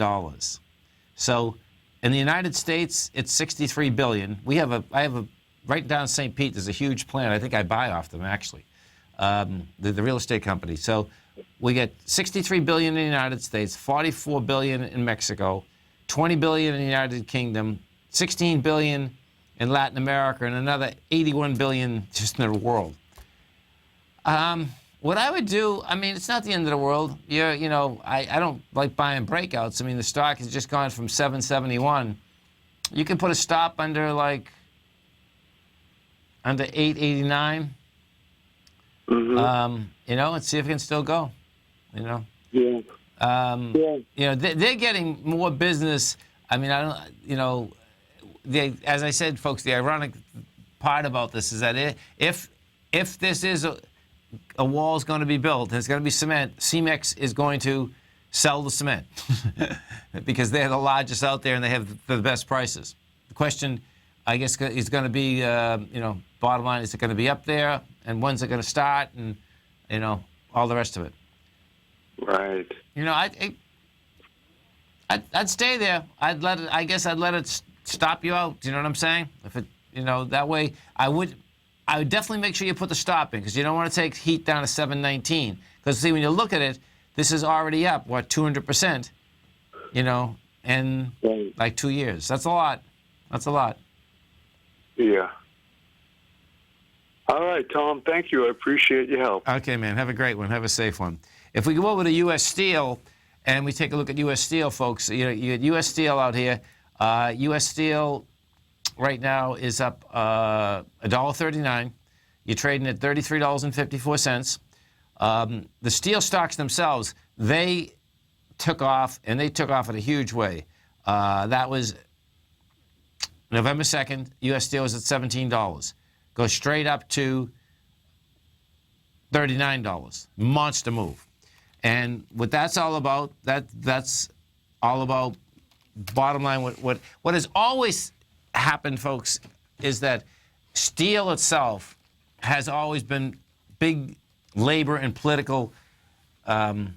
[SPEAKER 2] So in the United States, it's $63 billion. I have a right down St. Pete, there's a huge plant. I think I buy off them, actually, the real estate company. So we get $63 billion in the United States, $44 billion in Mexico, $20 billion in the United Kingdom, $16 billion in Latin America, and another $81 billion just in the world. What I would do, I mean, it's not the end of the world. I don't like buying breakouts. I mean, the stock has just gone from 771. You can put a stop under under 889. Mm-hmm. And see if it can still go.
[SPEAKER 14] Yeah.
[SPEAKER 2] They're getting more business. I mean, as I said, folks, the ironic part about this is that if this is a wall is going to be built, and it's going to be cement, Cemex is going to sell the cement because they're the largest out there and they have the best prices. The question, I guess, is going to be, bottom line, is it going to be up there, and when's it going to start, and all the rest of it.
[SPEAKER 14] Right.
[SPEAKER 2] I'd stay there. I'd let it stop you out. Do you know what I'm saying? If it, that way, I would definitely make sure you put the stop in, because you don't want to take heat down to 719. Because see, when you look at it, this is already up 200%. In like 2 years. That's a lot. That's a lot.
[SPEAKER 14] Yeah. All right, Tom. Thank you. I appreciate your help.
[SPEAKER 2] Okay, man. Have a great one. Have a safe one. If we go over to U.S. Steel and we take a look at U.S. Steel, folks, you get U.S. Steel out here. U.S. Steel right now is up $1.39. You're trading at $33.54. The steel stocks themselves, they took off, and they took off in a huge way. That was November 2nd. U.S. Steel was at $17. Goes straight up to $39. Monster move. And what that's all about, that's all about, bottom line, what has always happened, folks, is that steel itself has always been big labor and political, not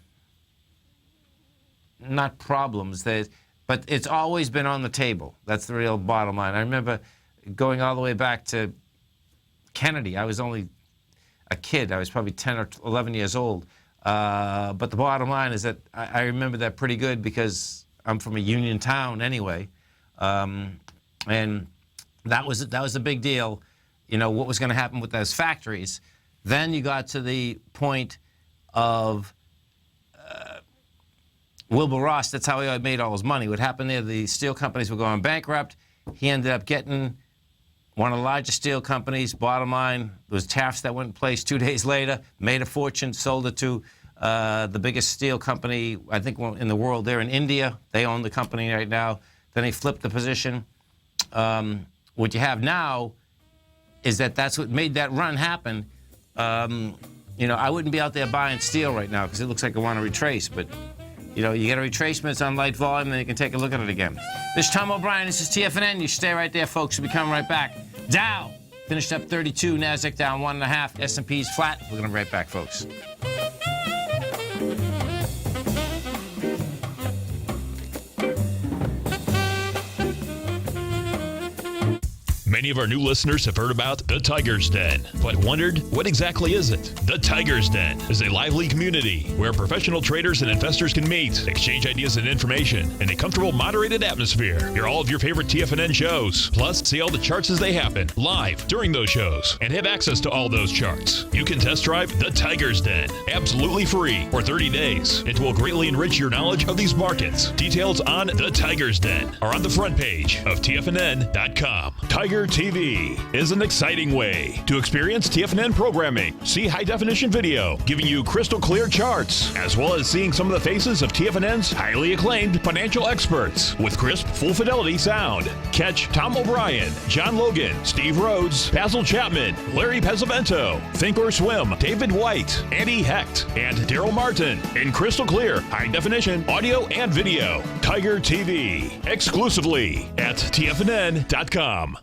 [SPEAKER 2] problems, but it's always been on the table. That's the real bottom line. I remember going all the way back to Kennedy. I was only a kid. I was probably 10 or 11 years old. But the bottom line is that I remember that pretty good because I'm from a union town anyway. And that was a big deal, what was going to happen with those factories. Then you got to the point of Wilbur Ross. That's how he made all his money. What happened there, the steel companies were going bankrupt. He ended up getting one of the largest steel companies. Bottom line, there was tariffs that went in place 2 days later, made a fortune, sold it to the biggest steel company, I think, in the world. They're in India. They own the company right now. Then they flipped the position. What you have now is that's what made that run happen. I wouldn't be out there buying steel right now because it looks like I want to retrace, but you get a retracement on light volume, and you can take a look at it again. This is Tom O'Brien. This is TFNN. You stay right there, folks. We'll be coming right back. Dow finished up 32. NASDAQ down 1.5. S&P's flat. We're going to be right back, folks.
[SPEAKER 1] Many of our new listeners have heard about the Tiger's Den, but wondered, what exactly is it? The Tiger's Den is a lively community where professional traders and investors can meet, exchange ideas and information in a comfortable, moderated atmosphere. Hear all of your favorite TFNN shows, plus see all the charts as they happen live during those shows, and have access to all those charts. You can test drive the Tiger's Den absolutely free for 30 days. It will greatly enrich your knowledge of these markets. Details on the Tiger's Den are on the front page of TFNN.com. Tiger TV is an exciting way to experience TFNN programming. See high-definition video giving you crystal clear charts, as well as seeing some of the faces of TFNN's highly acclaimed financial experts with crisp, full-fidelity sound. Catch Tom O'Brien, John Logan, Steve Rhodes, Basil Chapman, Larry Pesavento, Think or Swim, David White, Andy Hecht, and Daryl Martin in crystal clear, high-definition audio and video. Tiger TV, exclusively at TFNN.com.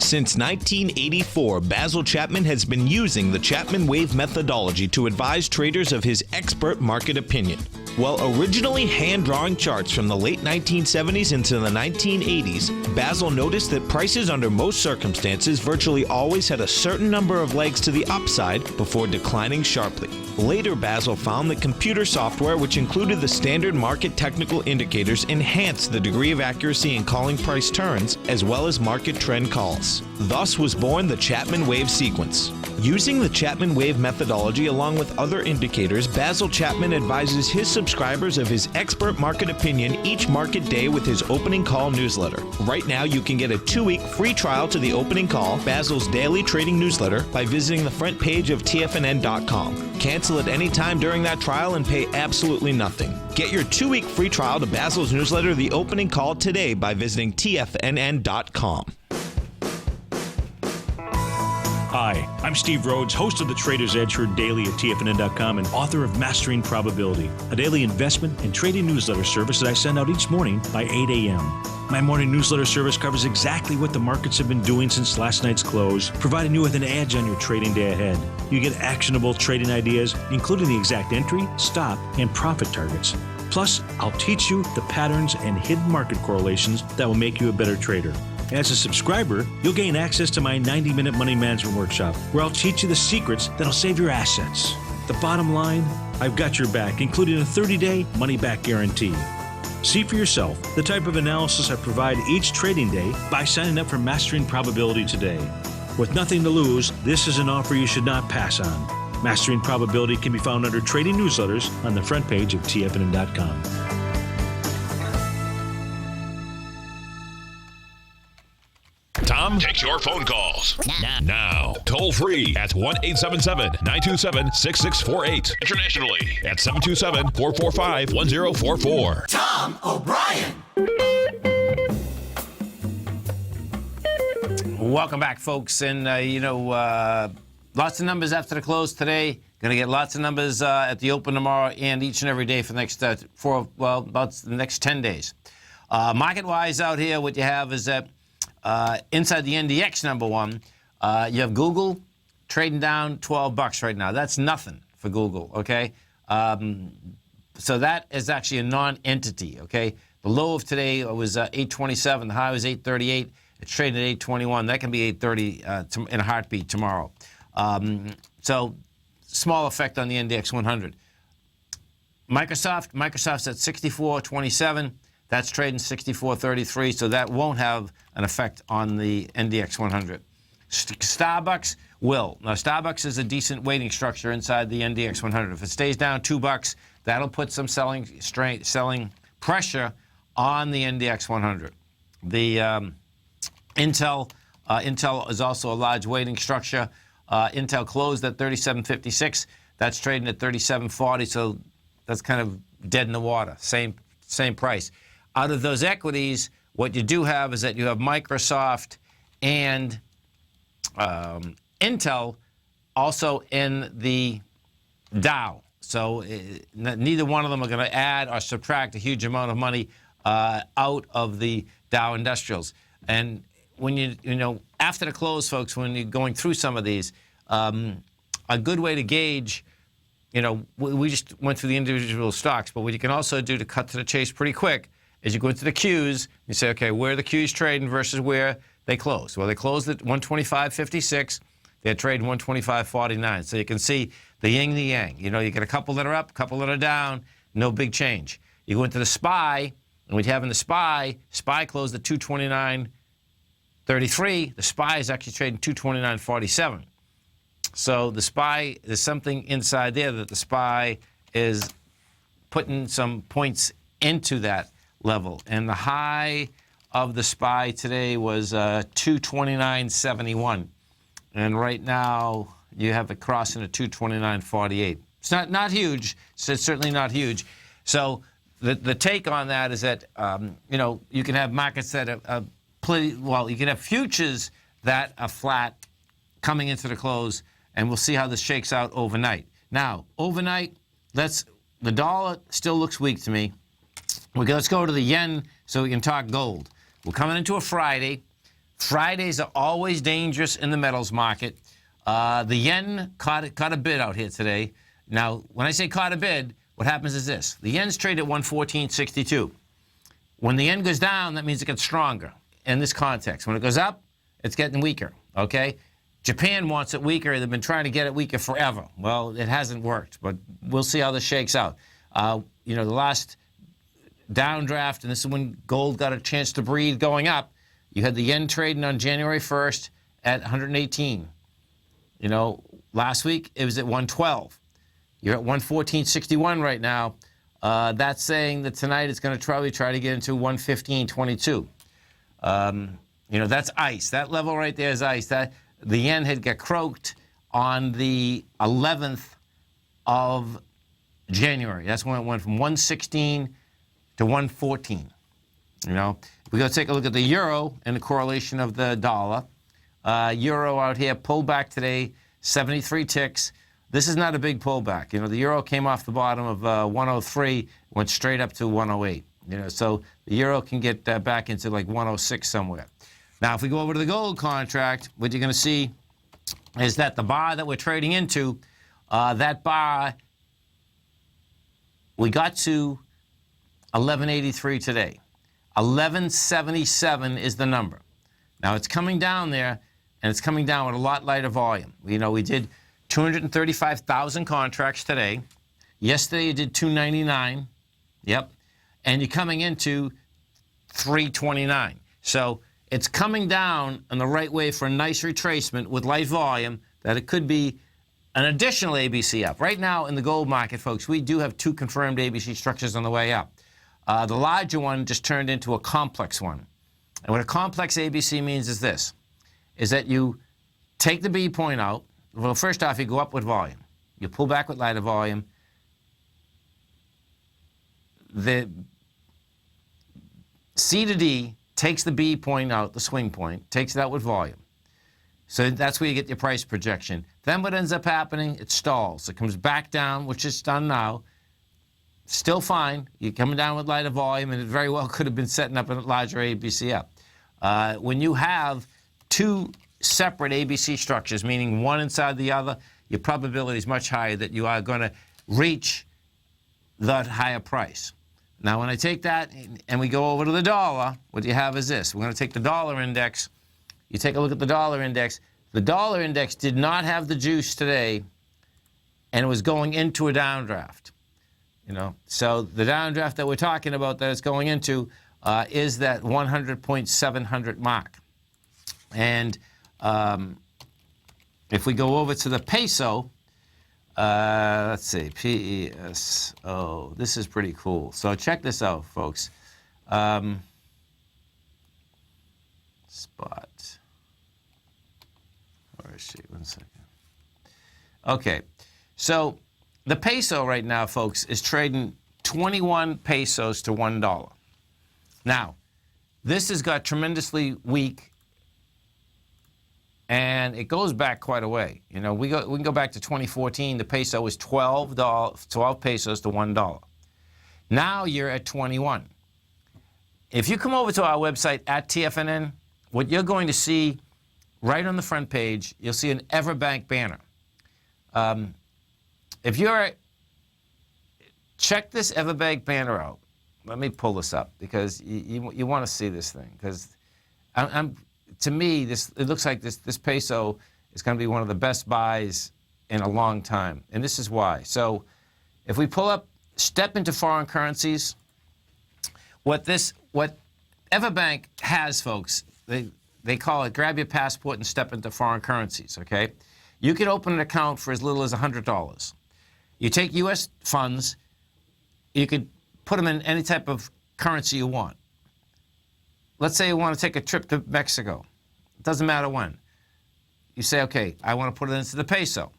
[SPEAKER 5] Since 1984, Basil Chapman has been using the Chapman Wave methodology to advise traders of his expert market opinion. While originally hand-drawing charts from the late 1970s into the 1980s, Basil noticed that prices under most circumstances virtually always had a certain number of legs to the upside before declining sharply. Later, Basil found that computer software, which included the standard market technical indicators, enhanced the degree of accuracy in calling price turns, as well as market trend calls. Thus was born the Chapman Wave sequence. Using the Chapman Wave methodology along with other indicators, Basil Chapman advises his subscribers of his expert market opinion each market day with his opening call newsletter. Right now, you can get a 2-week free trial to the opening call, Basil's daily trading newsletter, by visiting the front page of TFNN.com. Cancel at any time during that trial and pay absolutely nothing. Get your 2-week free trial to Basil's newsletter, The Opening Call, today by visiting TFNN.com.
[SPEAKER 8] Hi, I'm Steve Rhodes, host of the Trader's Edge, heard daily at TFNN.com and author of Mastering Probability, a daily investment and trading newsletter service that I send out each morning by 8 a.m. My morning newsletter service covers exactly what the markets have been doing since last night's close, providing you with an edge on your trading day ahead. You get actionable trading ideas, including the exact entry, stop, and profit targets. Plus, I'll teach you the patterns and hidden market correlations that will make you a better trader. As a subscriber, you'll gain access to my 90-minute money management workshop, where I'll teach you the secrets that'll save your assets. The bottom line, I've got your back, including a 30-day money-back guarantee. See for yourself the type of analysis I provide each trading day by signing up for Mastering Probability today. With nothing to lose, this is an offer you should not pass on. Mastering Probability can be found under Trading Newsletters on the front page of TFNN.com.
[SPEAKER 1] Tom takes your phone calls now. Toll free at 1-877-927-6648. Internationally at 727-445-1044.
[SPEAKER 15] Tom O'Brien.
[SPEAKER 2] Welcome back, folks. And, lots of numbers after the close today. Going to get lots of numbers at the open tomorrow and each and every day for the next, about the next 10 days. Market-wise out here, what you have is that inside the NDX, number one, you have Google trading down $12 right now. That's nothing for Google, okay? So that is actually a non-entity, okay? The low of today was 827. The high was 838. It's trading at 821. That can be 830 in a heartbeat tomorrow. So small effect on the NDX 100. Microsoft's at 64.27. That's trading 64.33, so that won't have an effect on the NDX 100. Starbucks will. Now, Starbucks is a decent weighting structure inside the NDX 100. If it stays down $2, that'll put some selling pressure on the NDX 100. The Intel is also a large weighting structure. Intel closed at 37.56. That's trading at 37.40, so that's kind of dead in the water. Same price. Out of those equities, what you do have is that you have Microsoft and Intel also in the Dow. So neither one of them are going to add or subtract a huge amount of money out of the Dow Industrials. And when after the close, folks, when you're going through some of these, a good way to gauge, we just went through the individual stocks, but what you can also do to cut to the chase pretty quick is you go into the Qs, you say, okay, where are the Qs trading versus where they closed? Well, they closed at 125.56. They're trading 125.49. So you can see the yin, the yang. You get a couple that are up, a couple that are down, no big change. You go into the SPY, and what you have in the SPY closed at 229.33. The SPY is actually trading 229.47. So the SPY, there's something inside there that the SPY is putting some points into that level. And the high of the SPY today was 229.71. And right now, you have it crossing at 229.48. It's not huge. It's certainly not huge. So the take on that is that, you can have markets that are you can have futures that are flat coming into the close, and we'll see how this shakes out overnight. Now, overnight, the dollar still looks weak to me. Let's go to the yen so we can talk gold. We're coming into a Friday. Fridays are always dangerous in the metals market. The yen caught a bid out here today. Now, when I say caught a bid, what happens is this. The yen's trade at 114.62. When the yen goes down, that means it gets stronger in this context. When it goes up, it's getting weaker, okay? Japan wants it weaker. They've been trying to get it weaker forever. Well, it hasn't worked, but we'll see how this shakes out. You know, the last downdraft, and this is when gold got a chance to breathe going up, you had the yen trading on January 1st at 118. You know, last week it was at 112. You're at 114.61 right now. That's saying that tonight it's going to probably try to get into 115.22. You know, that's ice. That level right there is ice. That the yen had got croaked on the 11th of January. That's when it went from 116 to 114. You know, we got to take a look at the euro and the correlation of the dollar. Euro out here pulled back today, 73 ticks. This is not a big pullback. You know, the euro came off the bottom of 103, went straight up to 108. You know, so the euro can get back into like 106 somewhere. Now, if we go over to the gold contract, what you're going to see is that the bar that we're trading into, that bar, we got to 1183 today. 1177 is the number. Now, it's coming down there, and it's coming down with a lot lighter volume. You know, we did 235,000 contracts today. Yesterday, you did 299. Yep. And you're coming into 329. So it's coming down in the right way for a nice retracement with light volume that it could be an additional ABC up. Right now in the gold market, folks, we do have 2 confirmed ABC structures on the way up. The larger one just turned into a complex one. And what a complex ABC means is this, is that you take the B point out. Well, first off, you go up with volume. You pull back with lighter volume. The C to D takes the B point out, the swing point, takes it out with volume. So that's where you get your price projection. Then what ends up happening, it stalls. It comes back down, which it's done now. Still fine. You're coming down with lighter volume, and it very well could have been setting up a larger ABC up. When you have 2 separate ABC structures, meaning one inside the other, your probability is much higher that you are going to reach that higher price. Now, when I take that and we go over to the dollar, what you have is this. We're going to take the dollar index. You take a look at the dollar index. The dollar index did not have the juice today, and it was going into a downdraft. You know, so the downdraft that we're talking about that it's going into is that 100.700 mark. And if we go over to the peso, let's see, PESO. This is pretty cool. So check this out, folks. Spot. Where is she? 1 second. Okay. So the peso right now, folks, is trading 21 pesos to $1. Now, this has got tremendously weak, and it goes back quite a way. You know, we can go back to 2014. The peso was 12 pesos to $1. Now you're at 21. If you come over to our website at TFNN, what you're going to see right on the front page, you'll see an Everbank banner. If you're, check this Everbank banner out. Let me pull this up because you want to see this thing because to me, it looks like this peso is going to be one of the best buys in a long time, and this is why. So, if we pull up, step into foreign currencies. What Everbank has, folks, they call it grab your passport and step into foreign currencies. Okay, you can open an account for as little as $100. You take U.S. funds. You could put them in any type of currency you want. Let's say you want to take a trip to Mexico. It doesn't matter when. You say, okay, I want to put it into the peso.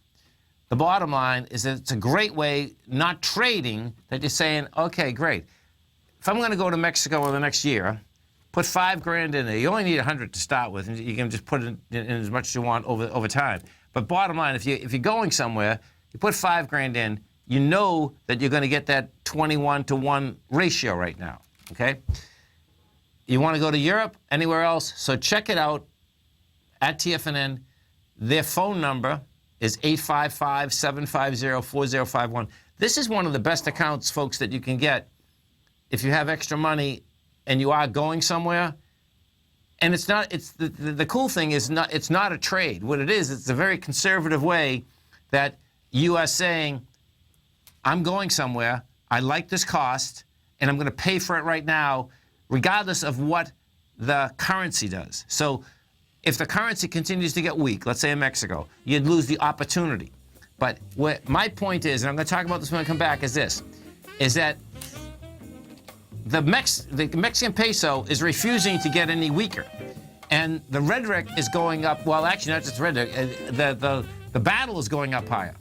[SPEAKER 2] The bottom line is that it's a great way, not trading, that you're saying, okay, great. If I'm going to go to Mexico in the next year, put $5,000 in there. You only need 100 to start with, and you can just put it in as much as you want over time. But bottom line, if you're going somewhere, you put $5,000 in, you know that you're going to get that 21 to 1 ratio right now, okay? You want to go to Europe, anywhere else? So check it out at TFNN. Their phone number is 855-750-4051. This is one of the best accounts, folks, that you can get if you have extra money and you are going somewhere. And it's not, it's the cool thing is not, it's not a trade. What it is, it's a very conservative way that you are saying, I'm going somewhere, I like this cost, and I'm going to pay for it right now, regardless of what the currency does. So if the currency continues to get weak, let's say in Mexico, you'd lose the opportunity. But what my point is, and I'm going to talk about this when I come back, is this, is that the Mexican peso is refusing to get any weaker. And the rhetoric is going up, well, actually not just rhetoric, the battle is going up higher.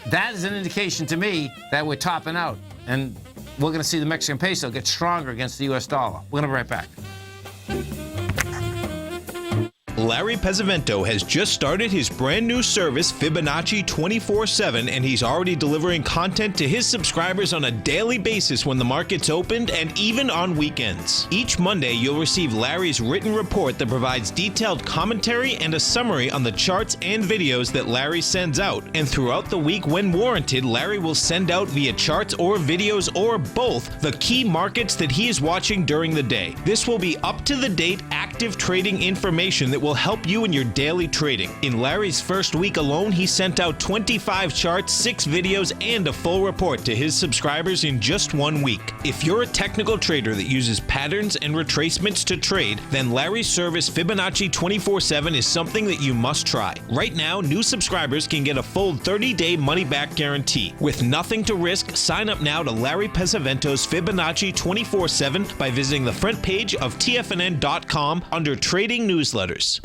[SPEAKER 2] That is an indication to me that we're topping out. And we're going to see the Mexican peso get stronger against the U.S. dollar. We're going to be right back.
[SPEAKER 5] Larry Pesavento has just started his brand new service, Fibonacci 24/7, and he's already delivering content to his subscribers on a daily basis when the market's opened and even on weekends. Each Monday, you'll receive Larry's written report that provides detailed commentary and a summary on the charts and videos that Larry sends out. And throughout the week, when warranted, Larry will send out via charts or videos or both the key markets that he is watching during the day. This will be up-to-the-date, active trading information that will help you in your daily trading. In Larry's first week alone, he sent out 25 charts, 6 videos, and a full report to his subscribers in just 1 week. If you're a technical trader that uses patterns and retracements to trade, then Larry's service Fibonacci 24/7 is something that you must try. Right now, new subscribers can get a full 30-day money-back guarantee. With nothing to risk, sign up now to Larry Pesavento's Fibonacci 24/7 by visiting the front page of TFNN.com under Trading Newsletters.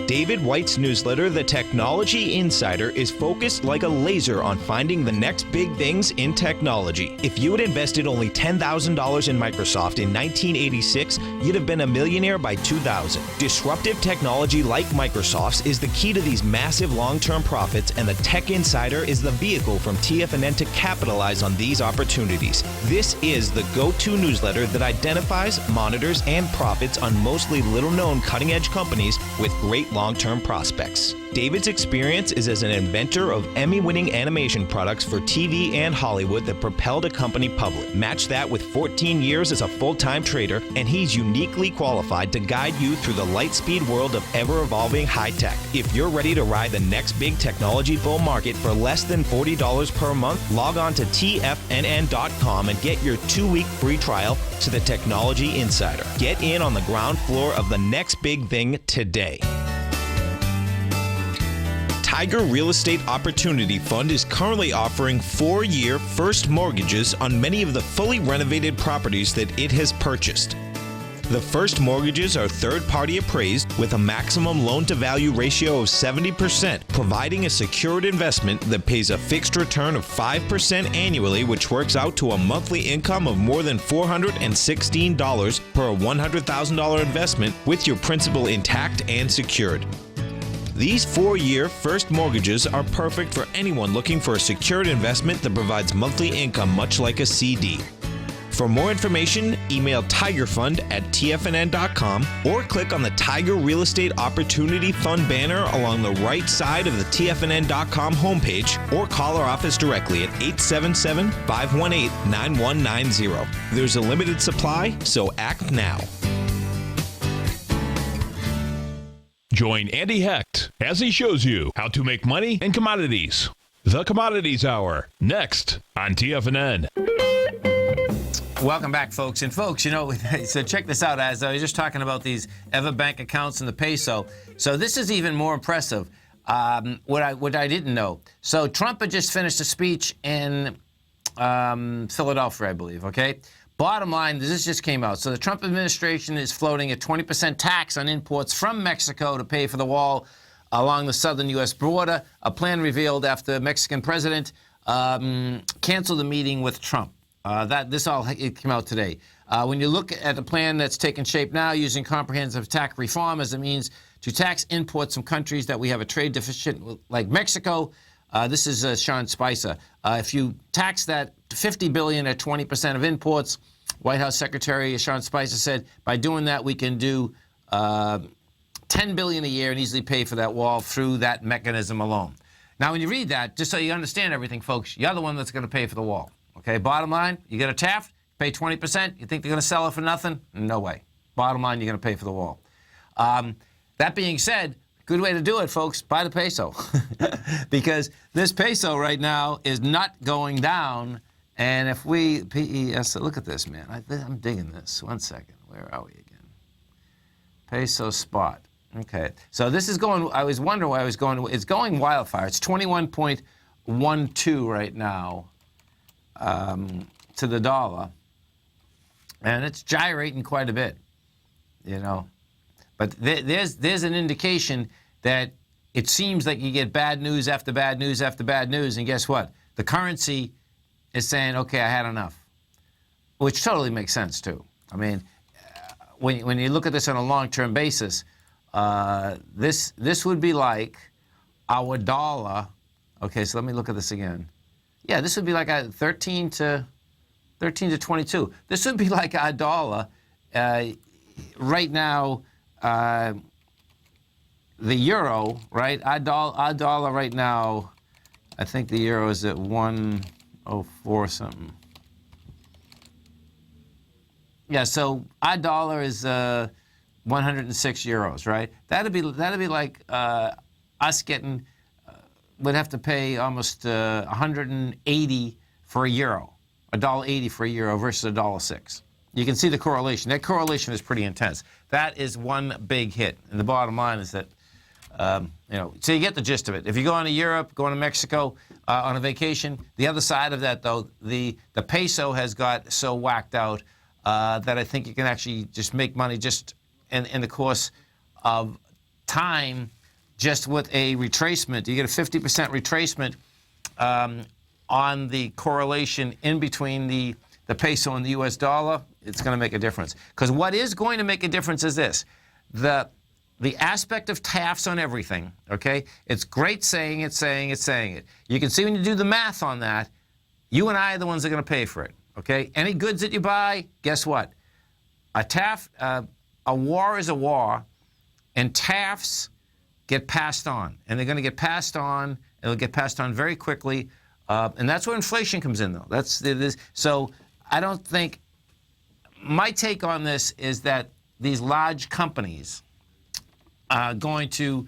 [SPEAKER 5] David White's newsletter, The Technology Insider, is focused like a laser on finding the next big things in technology. If you had invested only $10,000 in Microsoft in 1986, you'd have been a millionaire by 2000. Disruptive technology like Microsoft's is the key to these massive long-term profits, and the Tech Insider is the vehicle from TFNN to capitalize on these opportunities. This is the go-to newsletter that identifies, monitors, and profits on mostly little-known cutting-edge companies with great long-term prospects. David's experience is as an inventor of Emmy-winning animation products for TV and Hollywood that propelled a company public. Match that with 14 years as a full-time trader, and he's uniquely qualified to guide you through the light-speed world of ever-evolving high-tech. If you're ready to ride the next big technology bull market for less than $40 per month, log on to TFNN.com and get your 2-week free trial to the Technology Insider. Get in on the ground floor of the next big thing today. Tiger Real Estate Opportunity Fund is currently offering 4-year first mortgages on many of the fully renovated properties that it has purchased. The first mortgages are third-party appraised with a maximum loan-to-value ratio of 70%, providing a secured investment that pays a fixed return of 5% annually, which works out to a monthly income of more than $416 per $100,000 investment with your principal intact and secured. These 4-year first mortgages are perfect for anyone looking for a secured investment that provides monthly income much like a CD. For more information, email tigerfund@tfnn.com or click on the Tiger Real Estate Opportunity Fund banner along the right side of the tfnn.com homepage, or call our office directly at 877-518-9190. There's a limited supply, so act now.
[SPEAKER 1] Join Andy Hecht as he shows you how to make money in commodities. The Commodities Hour, next on TFNN.
[SPEAKER 2] Welcome back, folks. And folks, you know, so check this out. As I was just talking about these EverBank accounts and the peso. So this is even more impressive, what I didn't know. So Trump had just finished a speech in Philadelphia, I believe, okay? Bottom line, this just came out. So the Trump administration is floating a 20% tax on imports from Mexico to pay for the wall along the southern U.S. border, a plan revealed after the Mexican president canceled the meeting with Trump. This all came out today. When you look at the plan that's taken shape now using comprehensive tax reform as a means to tax imports from countries that we have a trade deficit like Mexico, this is Sean Spicer. If you tax that $50 billion at 20% of imports, White House Secretary Sean Spicer said, by doing that, we can do $10 billion a year and easily pay for that wall through that mechanism alone. Now, when you read that, just so you understand everything, folks, you're the one that's going to pay for the wall. Okay, bottom line, you get a Taft, pay 20%. You think they're going to sell it for nothing? No way. Bottom line, you're going to pay for the wall. That being said, good way to do it, folks, buy the peso. Because this peso right now is not going down. And if we, PES, look at this, man. I'm digging this. 1 second. Where are we again? Peso spot. Okay. So this is going, I was wondering why I was going, it's going wildfire. It's 21.12 right now to the dollar. And it's gyrating quite a bit, you know. But there's an indication that it seems like you get bad news after bad news after bad news, and guess what? The currency is saying, okay, I had enough, which totally makes sense too. I mean, when you look at this on a long-term basis, this would be like our dollar. Okay, so let me look at this again. Yeah, this would be like a 13 to 22. This would be like our dollar right now. The euro, right? Our dollar right now, I think the euro is at 104 something. Yeah, so our dollar is 106 euros, right? That'd be like us getting. We'd have to pay almost 180 for a euro, $1.80 for a euro versus $1.06. You can see the correlation. That correlation is pretty intense. That is one big hit. And the bottom line is that, so you get the gist of it. If you're going to Europe, going to Mexico on a vacation, the other side of that, though, the peso has got so whacked out that I think you can actually just make money just in the course of time, just with a retracement. You get a 50% retracement on the correlation in between the peso and the U.S. dollar. It's going to make a difference. Because what is going to make a difference is this. The aspect of Tafts on everything, okay? It's great saying it. You can see when you do the math on that, you and I are the ones that are going to pay for it, okay? Any goods that you buy, guess what? A war is a war, and Tafts get passed on. And they're going to get passed on. It'll get passed on very quickly. And that's where inflation comes in, though. So I don't think, my take on this is that these large companies are going to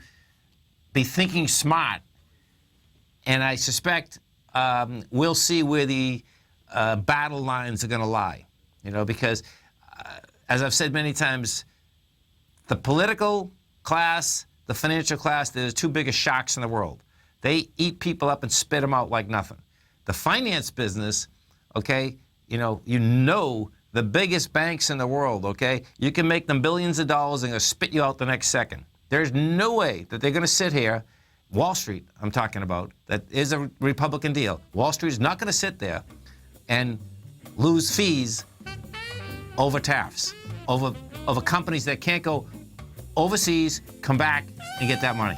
[SPEAKER 2] be thinking smart, and I suspect we'll see where the battle lines are going to lie, because as I've said many times, the political class, the financial class, they're the two biggest sharks in the world. They eat people up and spit them out like nothing. The finance business, okay, the biggest banks in the world, okay, you can make them billions of dollars and they'll spit you out the next second. There's no way that they're going to sit here, Wall Street, I'm talking about, that is a Republican deal. Wall Street is not going to sit there and lose fees over tariffs, over companies that can't go overseas, come back, and get that money.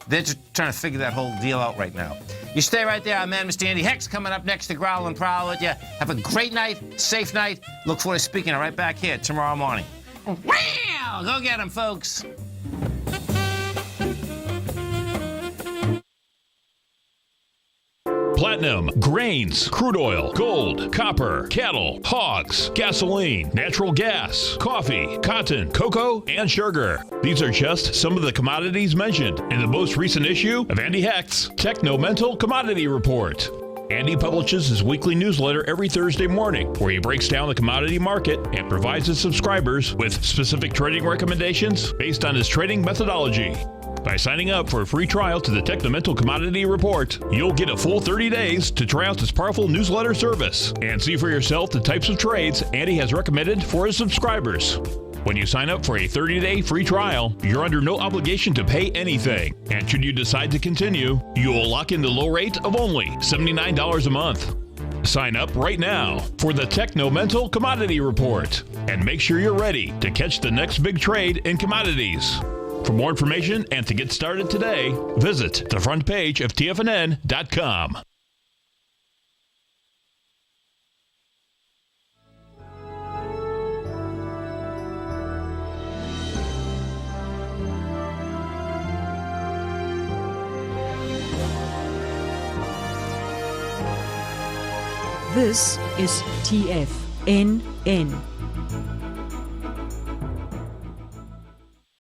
[SPEAKER 2] They're just trying to figure that whole deal out right now. You stay right there. I'm man, Mr. Andy Hex, coming up next to Growl and Prowl with you. Have a great night, safe night. Look forward to speaking to you right back here tomorrow morning. Wow! Go get them, folks.
[SPEAKER 1] Platinum, grains, crude oil, gold, copper, cattle, hogs, gasoline, natural gas, coffee, cotton, cocoa, and sugar. These are just some of the commodities mentioned in the most recent issue of Andy Hecht's Techno-Mental Commodity Report. Andy publishes his weekly newsletter every Thursday morning, where he breaks down the commodity market and provides his subscribers with specific trading recommendations based on his trading methodology. By signing up for a free trial to the Techno-Mental Commodity Report, you'll get a full 30 days to try out this powerful newsletter service and see for yourself the types of trades Andy has recommended for his subscribers. When you sign up for a 30-day free trial, you're under no obligation to pay anything. And should you decide to continue, you will lock in the low rate of only $79 a month. Sign up right now for the Techno-Mental Commodity Report and make sure you're ready to catch the next big trade in commodities. For more information and to get started today, visit the front page of TFNN.com.
[SPEAKER 15] This is TFNN.